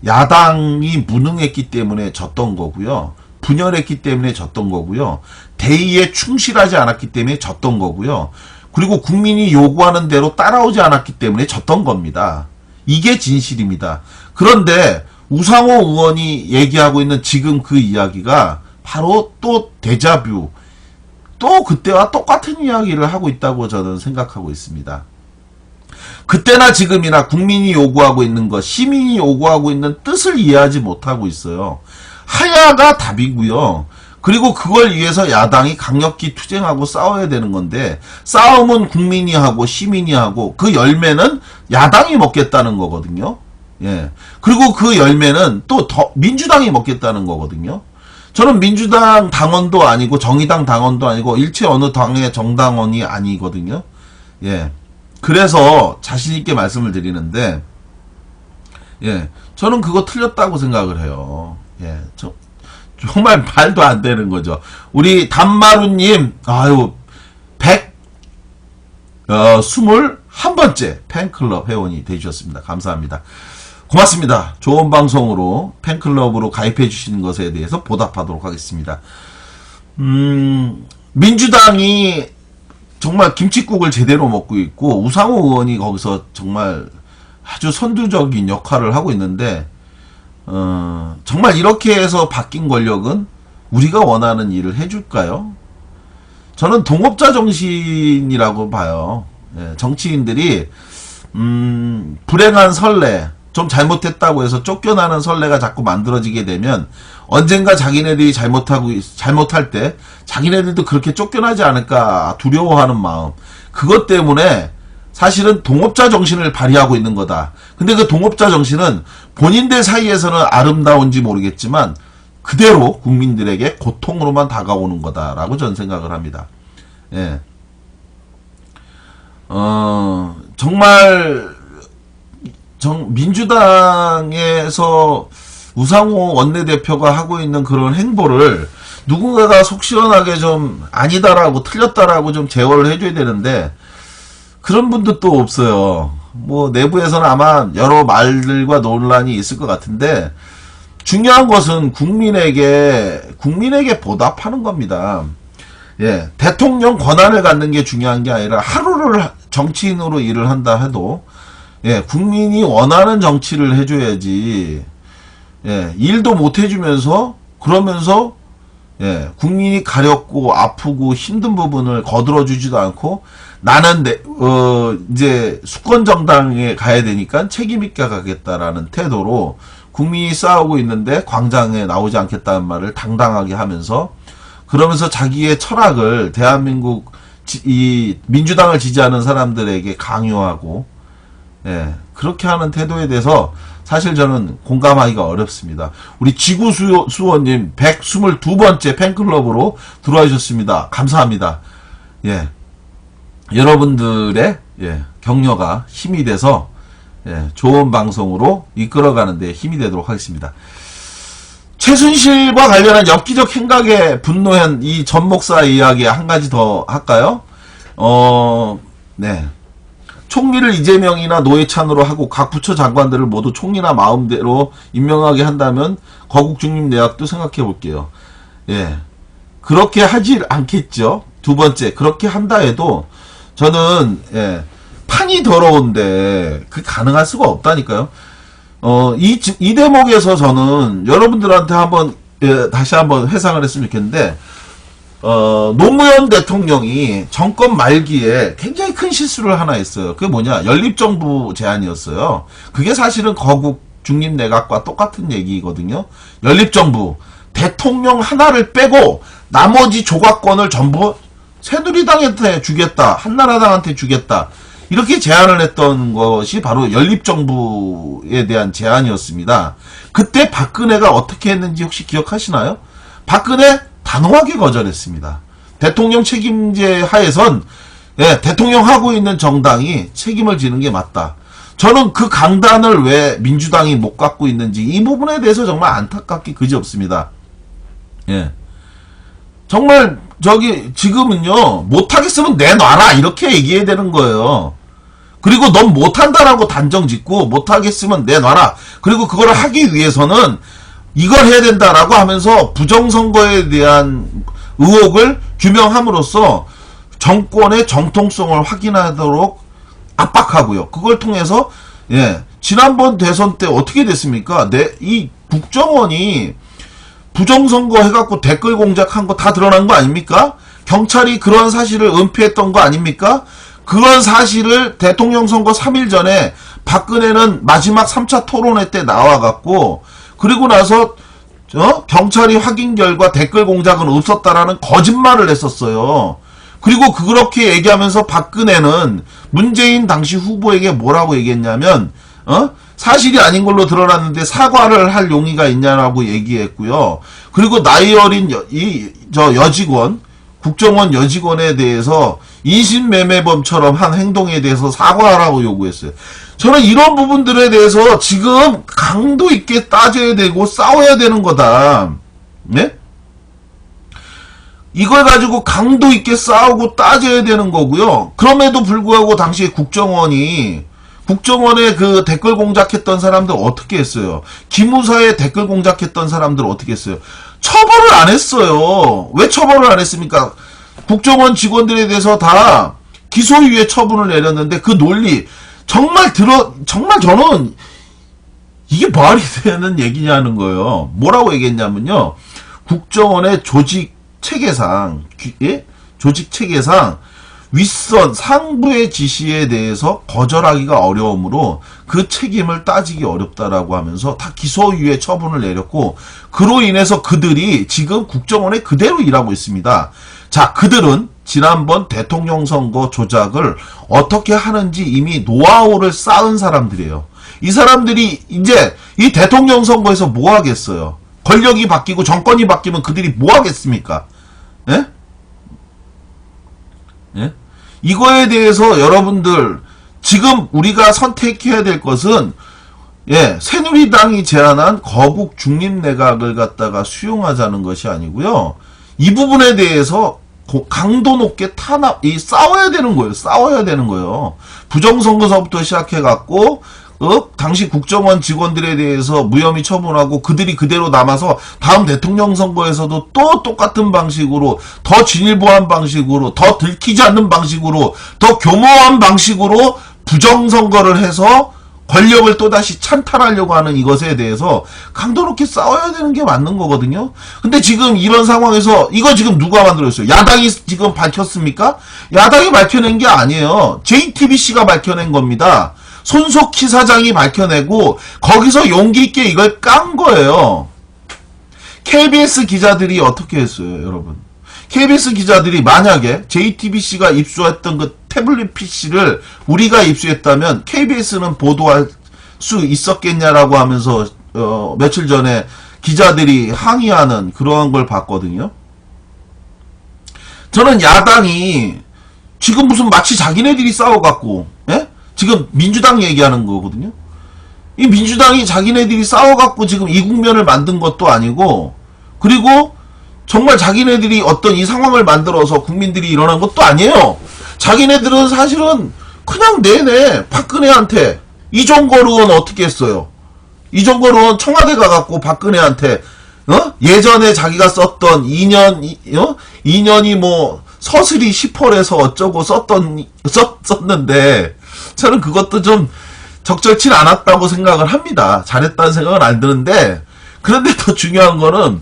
야당이 무능했기 때문에 졌던 거고요. 분열했기 때문에 졌던 거고요. 대의에 충실하지 않았기 때문에 졌던 거고요. 그리고 국민이 요구하는 대로 따라오지 않았기 때문에 졌던 겁니다. 이게 진실입니다. 그런데 우상호 의원이 얘기하고 있는 지금 그 이야기가 바로 또 데자뷰, 또 그때와 똑같은 이야기를 하고 있다고 저는 생각하고 있습니다. 그때나 지금이나 국민이 요구하고 있는 것, 시민이 요구하고 있는 뜻을 이해하지 못하고 있어요. 하야가 답이고요. 그리고 그걸 위해서 야당이 강력히 투쟁하고 싸워야 되는 건데, 싸움은 국민이 하고 시민이 하고 그 열매는 야당이 먹겠다는 거거든요. 예. 그리고 그 열매는 또 민주당이 먹겠다는 거거든요. 저는 민주당 당원도 아니고 정의당 당원도 아니고 일체 어느 당의 정당원이 아니거든요. 예. 그래서 자신있게 말씀을 드리는데, 예. 저는 그거 틀렸다고 생각을 해요. 예. 정말 말도 안 되는 거죠. 우리 단마루님, 아유, 121번째 팬클럽 회원이 되주셨습니다. 감사합니다. 고맙습니다. 좋은 방송으로 팬클럽으로 가입해 주시는 것에 대해서 보답하도록 하겠습니다. 민주당이 정말 김칫국을 제대로 먹고 있고 우상호 의원이 거기서 정말 아주 선두적인 역할을 하고 있는데, 정말 이렇게 해서 바뀐 권력은 우리가 원하는 일을 해줄까요? 저는 동업자 정신이라고 봐요. 예, 정치인들이 불행한 선례, 좀 잘못했다고 해서 쫓겨나는 선례가 자꾸 만들어지게 되면 언젠가 자기네들이 잘못할 때 자기네들도 그렇게 쫓겨나지 않을까 두려워하는 마음, 그것 때문에 사실은 동업자 정신을 발휘하고 있는 거다. 근데 그 동업자 정신은 본인들 사이에서는 아름다운지 모르겠지만 그대로 국민들에게 고통으로만 다가오는 거다라고 저는 생각을 합니다. 예. 정말 민주당에서 우상호 원내대표가 하고 있는 그런 행보를 누군가가 속 시원하게 좀 아니다라고 틀렸다라고 좀 제어를 해줘야 되는데 그런 분도 또 없어요. 뭐 내부에서는 아마 여러 말들과 논란이 있을 것 같은데 중요한 것은 국민에게 보답하는 겁니다. 예, 대통령 권한을 갖는 게 중요한 게 아니라 하루를 정치인으로 일을 한다 해도 예, 국민이 원하는 정치를 해줘야지. 예, 일도 못 해주면서 그러면서 예, 국민이 가렵고 아프고 힘든 부분을 거들어주지도 않고 나는 이제 수권 정당에 가야 되니까 책임있게 가겠다라는 태도로 국민이 싸우고 있는데 광장에 나오지 않겠다는 말을 당당하게 하면서 그러면서 자기의 철학을 대한민국 이 민주당을 지지하는 사람들에게 강요하고 예, 그렇게 하는 태도에 대해서 사실 저는 공감하기가 어렵습니다. 우리 지구수원님 122번째 팬클럽으로 들어와 주셨습니다. 감사합니다. 예, 여러분들의 예, 격려가 힘이 돼서 예, 좋은 방송으로 이끌어가는 데 힘이 되도록 하겠습니다. 최순실과 관련한 엽기적 행각에 분노한 이 전 목사 이야기 한 가지 더 할까요? 네. 총리를 이재명이나 노회찬으로 하고 각 부처 장관들을 모두 총리나 마음대로 임명하게 한다면 거국 중립 내각도 생각해 볼게요. 예. 그렇게 하지 않겠죠. 두 번째, 그렇게 한다 해도 저는 예, 판이 더러운데 그게 가능할 수가 없다니까요. 이 대목에서 저는 여러분들한테 한번 예, 다시 한번 회상을 했으면 좋겠는데 노무현 대통령이 정권 말기에 굉장히 큰 실수를 하나 했어요. 그게 뭐냐? 연립정부 제안이었어요. 그게 사실은 거국 중립내각과 똑같은 얘기거든요. 연립정부, 대통령 하나를 빼고 나머지 조각권을 전부 새누리당한테 주겠다, 한나라당한테 주겠다, 이렇게 제안을 했던 것이 바로 연립정부에 대한 제안이었습니다. 그때 박근혜가 어떻게 했는지 혹시 기억하시나요? 박근혜 단호하게 거절했습니다. 대통령 책임제 하에선 예, 대통령 하고 있는 정당이 책임을 지는 게 맞다. 저는 그 강단을 왜 민주당이 못 갖고 있는지 이 부분에 대해서 정말 안타깝게 그지없습니다. 예, 정말 지금은요 못하겠으면 내놔라 이렇게 얘기해야 되는 거예요. 그리고 넌 못한다라고 단정 짓고 못하겠으면 내놔라. 그리고 그걸 하기 위해서는 이걸 해야 된다라고 하면서 부정선거에 대한 의혹을 규명함으로써 정권의 정통성을 확인하도록 압박하고요. 그걸 통해서 예, 지난번 대선 때 어떻게 됐습니까? 이 국정원이 부정선거 해갖고 댓글 공작한 거 다 드러난 거 아닙니까? 경찰이 그러한 사실을 은폐했던 거 아닙니까? 그런 사실을 대통령 선거 3일 전에 박근혜는 마지막 3차 토론회 때 나와갖고, 그리고 나서 경찰이 확인 결과 댓글 공작은 없었다라는 거짓말을 했었어요. 그리고 그렇게 얘기하면서 박근혜는 문재인 당시 후보에게 뭐라고 얘기했냐면, 사실이 아닌 걸로 드러났는데 사과를 할 용의가 있냐라고 얘기했고요. 그리고 나이 어린 여직원, 국정원 여직원에 대해서 인신매매범처럼 한 행동에 대해서 사과하라고 요구했어요. 저는 이런 부분들에 대해서 지금 강도 있게 따져야 되고 싸워야 되는 거다. 네? 이걸 가지고 강도 있게 싸우고 따져야 되는 거고요. 그럼에도 불구하고 당시에 국정원에 그 댓글 공작했던 사람들 어떻게 했어요? 기무사에 댓글 공작했던 사람들 어떻게 했어요? 처벌을 안 했어요. 왜 처벌을 안 했습니까? 국정원 직원들에 대해서 다 기소유예 처분을 내렸는데 그 논리 정말 저는 이게 말이 되는 얘기냐는 거예요. 뭐라고 얘기했냐면요. 국정원의 조직 체계상 윗선 상부의 지시에 대해서 거절하기가 어려우므로 그 책임을 따지기 어렵다라고 하면서 다 기소유예 처분을 내렸고, 그로 인해서 그들이 지금 국정원에 그대로 일하고 있습니다. 자, 그들은 지난번 대통령 선거 조작을 어떻게 하는지 이미 노하우를 쌓은 사람들이에요. 이 사람들이 이제 이 대통령 선거에서 뭐 하겠어요? 권력이 바뀌고 정권이 바뀌면 그들이 뭐 하겠습니까? 예? 예? 이거에 대해서 여러분들 지금 우리가 선택해야 될 것은 새누리당이 제안한 거국 중립내각을 갖다가 수용하자는 것이 아니고요. 이 부분에 대해서 강도 높게 싸워야 되는 거예요. 싸워야 되는 거예요. 부정선거서부터 시작해갖고 당시 국정원 직원들에 대해서 무혐의 처분하고 그들이 그대로 남아서 다음 대통령 선거에서도 또 똑같은 방식으로 더 진일보한 방식으로 더 들키지 않는 방식으로 더 교모한 방식으로 부정선거를 해서 권력을 또다시 찬탈하려고 하는 이것에 대해서 강도 높게 싸워야 되는 게 맞는 거거든요. 근데 지금 이런 상황에서 이거 지금 누가 만들었어요? 야당이 지금 밝혔습니까? 야당이 밝혀낸 게 아니에요. JTBC가 밝혀낸 겁니다. 손석희 사장이 밝혀내고 거기서 용기 있게 이걸 깐 거예요. KBS 기자들이 어떻게 했어요, 여러분? KBS 기자들이 만약에 JTBC가 입수했던 그 태블릿 PC를 우리가 입수했다면 KBS는 보도할 수 있었겠냐라고 하면서 며칠 전에 기자들이 항의하는 그러한 걸 봤거든요. 저는 야당이 지금 무슨 마치 자기네들이 싸워갖고 지금 민주당 얘기하는 거거든요. 이 민주당이 자기네들이 싸워갖고 지금 이 국면을 만든 것도 아니고, 그리고 정말 자기네들이 어떤 이 상황을 만들어서 국민들이 일어난 것도 아니에요. 자기네들은 사실은 그냥 내내 박근혜한테, 이종걸 의원 어떻게 했어요? 이종걸 의원 청와대 가갖고 박근혜한테 예전에 자기가 썼던 2년이 뭐 서슬이 10홀에서 어쩌고 썼는데 저는 그것도 좀 적절치 않았다고 생각을 합니다. 잘했다는 생각은 안 드는데, 그런데 더 중요한 거는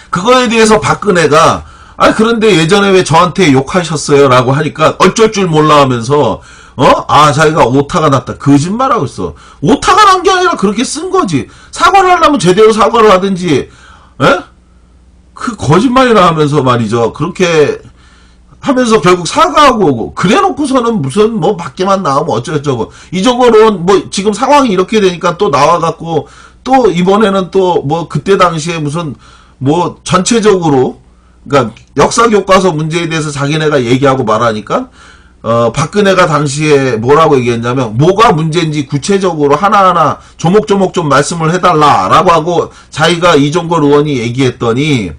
그거에 대해서 박근혜가 그런데 예전에 왜 저한테 욕하셨어요? 라고 하니까 어쩔 줄 몰라 하면서 자기가 오타가 났다. 거짓말하고 있어. 오타가 난 게 아니라 그렇게 쓴 거지. 사과를 하려면 제대로 사과를 하든지, 그 거짓말이라 하면서 말이죠. 그렇게 하면서 결국 사과하고 오고, 그래 놓고서는 무슨 뭐 밖에만 나오면 어쩌고저쩌고. 이종걸은 뭐 지금 상황이 이렇게 되니까 또 나와갖고 또 이번에는 또 뭐 그때 당시에 무슨 뭐 전체적으로, 그러니까 역사 교과서 문제에 대해서 자기네가 얘기하고 말하니까 박근혜가 당시에 뭐라고 얘기했냐면 뭐가 문제인지 구체적으로 하나하나 조목조목 좀 말씀을 해달라라고 하고 자기가 이종걸 의원이 얘기했더니,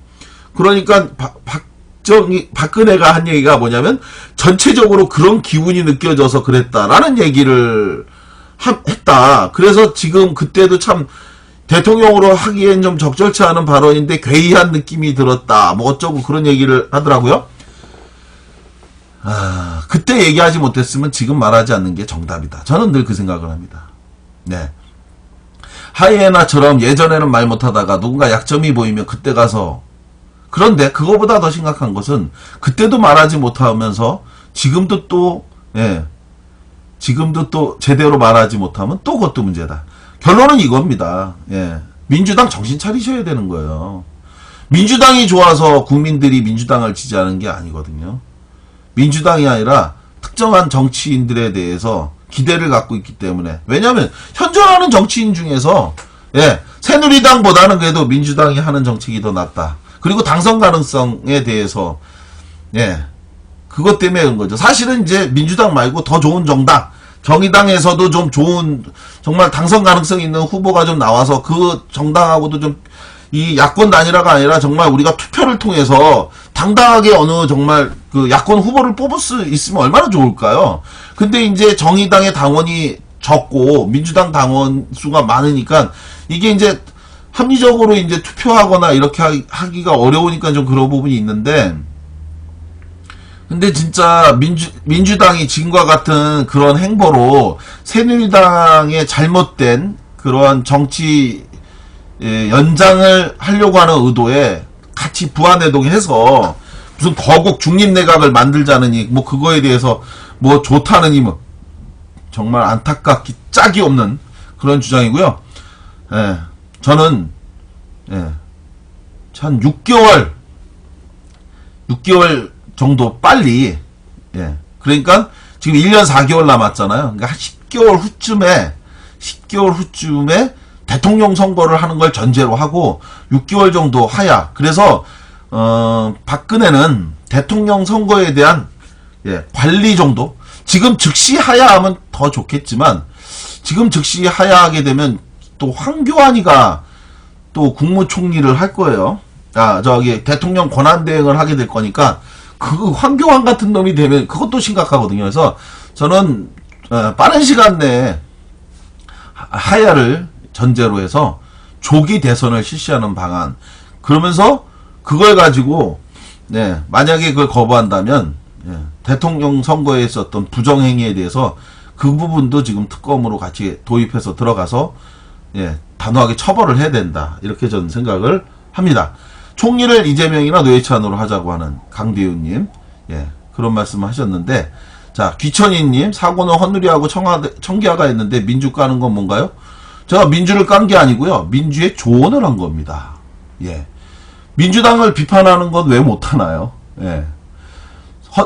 그러니까 박근혜가 한 얘기가 뭐냐면 전체적으로 그런 기분이 느껴져서 그랬다라는 얘기를 했다. 그래서 지금 그때도 참 대통령으로 하기엔 좀 적절치 않은 발언인데 괴이한 느낌이 들었다. 뭐 어쩌고 그런 얘기를 하더라고요. 그때 얘기하지 못했으면 지금 말하지 않는 게 정답이다. 저는 늘 그 생각을 합니다. 네. 하이에나처럼 예전에는 말 못하다가 누군가 약점이 보이면 그때 가서, 그런데 그거보다 더 심각한 것은 그때도 말하지 못하면서 지금도 또, 예, 지금도 또 제대로 말하지 못하면 또 그것도 문제다. 결론은 이겁니다. 예, 민주당 정신 차리셔야 되는 거예요. 민주당이 좋아서 국민들이 민주당을 지지하는 게 아니거든요. 민주당이 아니라 특정한 정치인들에 대해서 기대를 갖고 있기 때문에. 왜냐하면 현존하는 정치인 중에서 예, 새누리당보다는 그래도 민주당이 하는 정책이 더 낫다. 그리고 당선 가능성에 대해서 예, 그것 때문에 그런 거죠. 사실은 이제 민주당 말고 더 좋은 정당, 정의당에서도 좀 좋은 정말 당선 가능성 있는 후보가 좀 나와서 그 정당하고도 좀 이 야권 단일화가 아니라 정말 우리가 투표를 통해서 당당하게 어느 정말 그 야권 후보를 뽑을 수 있으면 얼마나 좋을까요? 근데 이제 정의당의 당원이 적고 민주당 당원 수가 많으니까 이게 이제 합리적으로 이제 투표하거나 이렇게 하기가 어려우니까 좀 그런 부분이 있는데, 근데 진짜 민주당이 지금과 같은 그런 행보로 새누리당의 잘못된 그런 정치 연장을 하려고 하는 의도에 같이 부안해동해서 무슨 거국 중립내각을 만들자느니 뭐 그거에 대해서 뭐 좋다느니 뭐 정말 안타깝기 짝이 없는 그런 주장이고요. 예, 저는 예, 한 6개월 정도 빨리, 예, 그러니까 지금 1년 4개월 남았잖아요. 그러니까 한 10개월 후쯤에 대통령 선거를 하는 걸 전제로 하고 6개월 정도 하야. 그래서 박근혜는 대통령 선거에 대한 예, 관리 정도. 지금 즉시 하야하면 더 좋겠지만 지금 즉시 하야하게 되면 또 황교안이가 또 국무총리를 할 거예요. 아, 저기 대통령 권한대행을 하게 될 거니까 그 황교안 같은 놈이 되면 그것도 심각하거든요. 그래서 저는 빠른 시간 내에 하야를 전제로 해서 조기 대선을 실시하는 방안. 그러면서 그걸 가지고 네, 만약에 그걸 거부한다면 예, 대통령 선거에 있었던 부정행위에 대해서 그 부분도 지금 특검으로 같이 도입해서 들어가서 예, 단호하게 처벌을 해야 된다. 이렇게 저는 생각을 합니다. 총리를 이재명이나 노회찬으로 하자고 하는 강대훈님, 예, 그런 말씀을 하셨는데, 자, 귀천이님, 사고는 헌누리하고 청기화가 있는데 민주 까는 건 뭔가요? 제가 민주를 깐 게 아니고요. 민주의 조언을 한 겁니다. 예. 민주당을 비판하는 건 왜 못하나요? 예.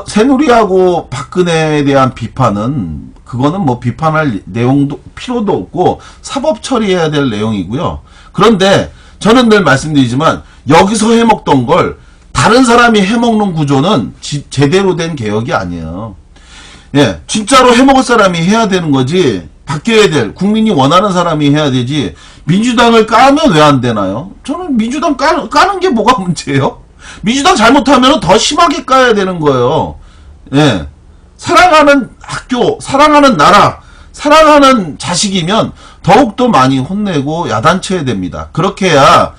새누리하고 박근혜에 대한 비판은, 그거는 뭐 비판할 내용도, 필요도 없고, 사법 처리해야 될 내용이고요. 그런데, 저는 늘 말씀드리지만, 여기서 해먹던 걸, 다른 사람이 해먹는 구조는 제대로 된 개혁이 아니에요. 예. 진짜로 해먹을 사람이 해야 되는 거지, 바뀌어야 될, 국민이 원하는 사람이 해야 되지, 민주당을 까면 왜 안 되나요? 저는 민주당 까는 게 뭐가 문제예요? 민주당 잘못하면 더 심하게 까야 되는 거예요. 예. 사랑하는 학교, 사랑하는 나라, 사랑하는 자식이면 더욱더 많이 혼내고 야단쳐야 됩니다. 그렇게 해야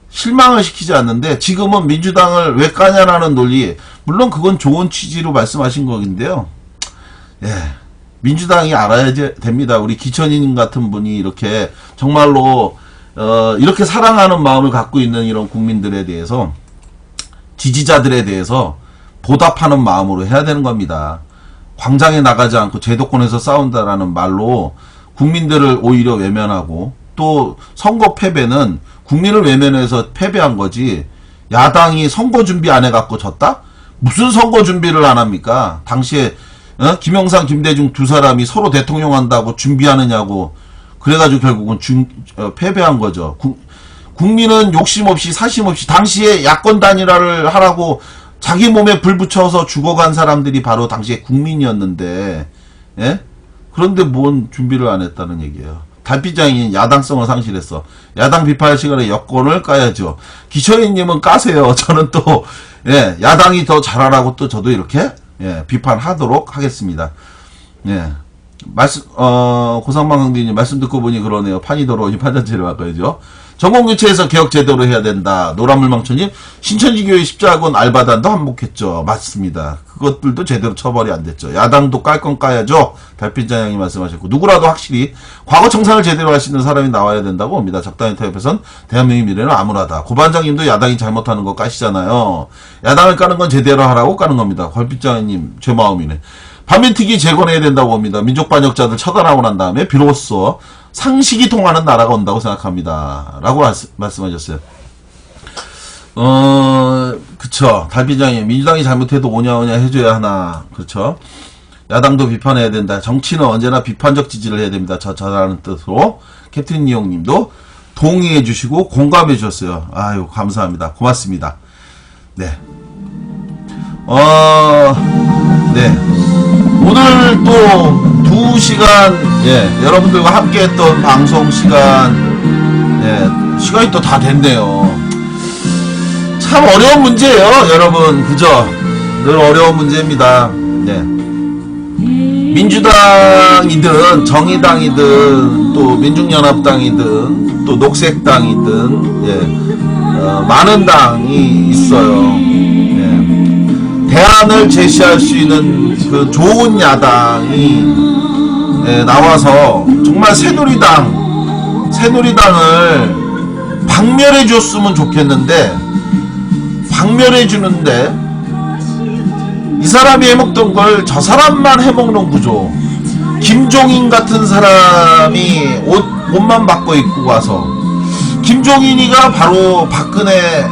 실망을 시키지 않는데, 지금은 민주당을 왜 까냐라는 논리, 물론 그건 좋은 취지로 말씀하신 거긴데요. 예. 민주당이 알아야 됩니다. 우리 기천인 같은 분이 이렇게 정말로 이렇게 사랑하는 마음을 갖고 있는 이런 국민들에 대해서, 지지자들에 대해서 보답하는 마음으로 해야 되는 겁니다. 광장에 나가지 않고 제도권에서 싸운다라는 말로 국민들을 오히려 외면하고, 또 선거 패배는 국민을 외면해서 패배한 거지, 야당이 선거 준비 안 해갖고 졌다? 무슨 선거 준비를 안 합니까? 당시에 김영삼, 김대중 두 사람이 서로 대통령 한다고 준비하느냐고, 그래가지고 결국은 패배한 거죠. 국민은 욕심 없이 사심 없이 당시에 야권 단일화를 하라고 자기 몸에 불 붙여서 죽어간 사람들이 바로 당시에 국민이었는데, 예? 그런데 뭔 준비를 안 했다는 얘기예요. 달빛장인 야당성을 상실했어. 야당 비판할 시간에 여권을 까야죠. 기천이님은 까세요. 저는 또 예, 야당이 더 잘하라고 또 저도 이렇게 예, 비판하도록 하겠습니다. 예. 고상방 강대님 말씀 듣고 보니 그러네요. 판이 더러우니 판자체를 바꿔야죠. 전공교체에서 개혁 제대로 해야 된다. 노란물망초님, 신천지교회 십자군 알바단도 한몫했죠. 맞습니다. 그것들도 제대로 처벌이 안 됐죠. 야당도 깔 건 까야죠. 달빛장양이 말씀하셨고, 누구라도 확실히 과거 청산을 제대로 할 수 있는 사람이 나와야 된다고 봅니다. 적당히 타협해선 대한민국의 미래는 암울하다. 고반장님도 야당이 잘못하는 거 까시잖아요. 야당을 까는 건 제대로 하라고 까는 겁니다. 달빛장양님, 제 마음이네. 반민특위 재건해야 된다고 봅니다. 민족반역자들 처단하고 난 다음에 비로소 상식이 통하는 나라가 온다고 생각합니다. 라고 말씀하셨어요. 그쵸. 달비장님, 민주당이 잘못해도 오냐오냐 해줘야 하나. 그렇죠. 야당도 비판해야 된다. 정치는 언제나 비판적 지지를 해야 됩니다. 저라는 뜻으로. 캡틴 이용 님도 동의해 주시고 공감해 주셨어요. 아유, 감사합니다. 고맙습니다. 네. 네. 오늘 또 2시간, 여러분들과 함께 했던 방송 시간, 시간이 또 다 됐네요. 참 어려운 문제예요, 여러분. 그죠? 늘 어려운 문제입니다. 민주당이든, 정의당이든, 또 민중연합당이든, 또 녹색당이든, 많은 당이 있어요. 대안을 제시할 수 있는 그 좋은 야당이 나와서 정말 새누리당을 박멸해 줬으면 좋겠는데, 박멸해 주는데 이 사람이 해먹던 걸 저 사람만 해먹는 구조. 김종인 같은 사람이 옷만 바꿔 입고 와서, 김종인이가 바로 박근혜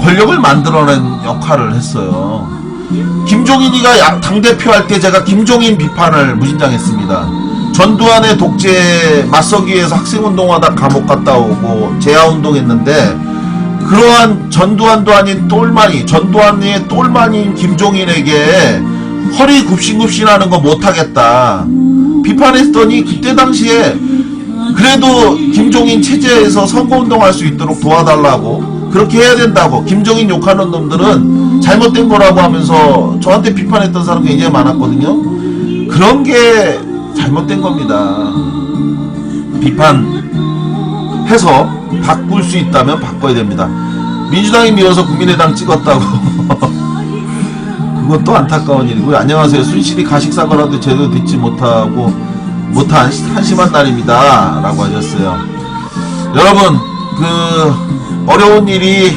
권력을 만들어낸 역할을 했어요. 김종인이가 당대표 할 때 제가 김종인 비판을 무진장했습니다. 전두환의 독재에 맞서기 위해서 학생운동하다 감옥 갔다 오고 재야운동 했는데, 그러한 전두환도 아닌 똘마니, 전두환의 똘마니인 김종인에게 허리 굽신굽신하는 거 못하겠다 비판했더니, 그때 당시에 그래도 김종인 체제에서 선거운동할 수 있도록 도와달라고, 그렇게 해야 된다고, 김종인 욕하는 놈들은 잘못된 거라고 하면서 저한테 비판했던 사람이 굉장히 많았거든요. 그런 게 잘못된 겁니다. 비판해서 바꿀 수 있다면 바꿔야 됩니다. 민주당이 미워서 국민의당 찍었다고. 그것도 안타까운 일이고요. 안녕하세요. 순실히 가식사과라도 제대로 듣지 못한 한심한 날입니다. 라고 하셨어요. 여러분, 어려운 일이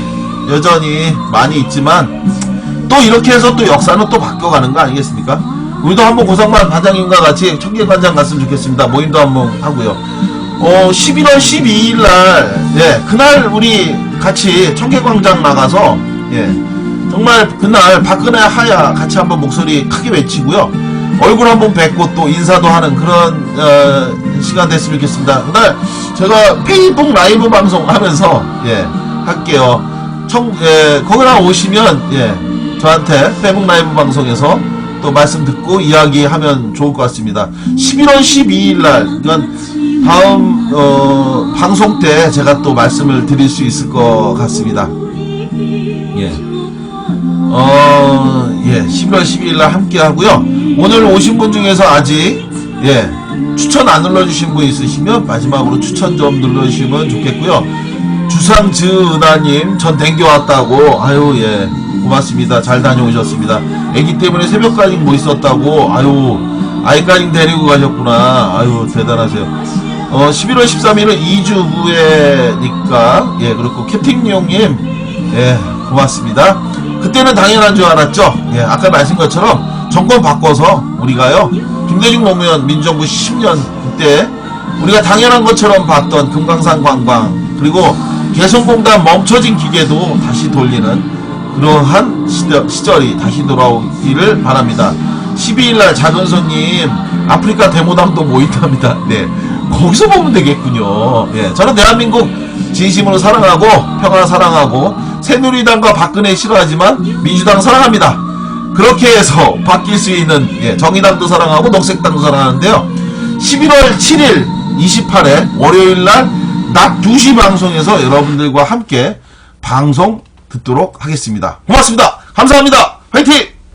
여전히 많이 있지만, 또 이렇게 해서 또 역사는 또 바뀌어가는 거 아니겠습니까? 우리도 한번 고상만 반장님과 같이 청계관장 갔으면 좋겠습니다. 모임도 한번 하고요. 11월 12일날, 그날 우리 같이 청계광장 나가서, 정말 그날 박근혜 하야 같이 한번 목소리 크게 외치고요. 얼굴 한번 뵙고 또 인사도 하는 그런, 시간 됐으면 좋겠습니다. 그날 제가 페이북 라이브 방송 하면서, 할게요. 거기나 오시면, 저한테 페이북 라이브 방송에서 또 말씀 듣고 이야기하면 좋을 것 같습니다. 11월 12일날, 그러니까 다음, 방송 때 제가 또 말씀을 드릴 수 있을 것 같습니다. 11월 12일날 함께 하고요. 오늘 오신 분 중에서 아직, 추천 안 눌러주신 분 있으시면 마지막으로 추천 좀 눌러주시면 좋겠고요. 주상즈은하님, 전 댕겨왔다고. 아유, 고맙습니다. 잘 다녀오셨습니다. 애기 때문에 새벽까지 뭐 있었다고. 아유, 아이까지 데리고 가셨구나. 아유, 대단하세요. 11월 13일은 2주 후에니까, 그리고 캡틴용님, 고맙습니다. 그때는 당연한 줄 알았죠. 아까 말씀한 것처럼 정권 바꿔서 우리가요, 김대중 노무현 민주정부 10년 그때 우리가 당연한 것처럼 봤던 금강산 관광, 그리고 개성공단 멈춰진 기계도 다시 돌리는 그러한 시절이 다시 돌아오기를 바랍니다. 12일날 작은 손님 아프리카 데모당도 모인답니다. 거기서 보면 되겠군요. 저는 대한민국 진심으로 사랑하고 평화 사랑하고 새누리당과 박근혜 싫어하지만 민주당 사랑합니다. 그렇게 해서 바뀔 수 있는, 정의당도 사랑하고 녹색당도 사랑하는데요. 11월 7일 28일 월요일날 낮 2시 방송에서 여러분들과 함께 방송 듣도록 하겠습니다. 고맙습니다. 감사합니다. 화이팅!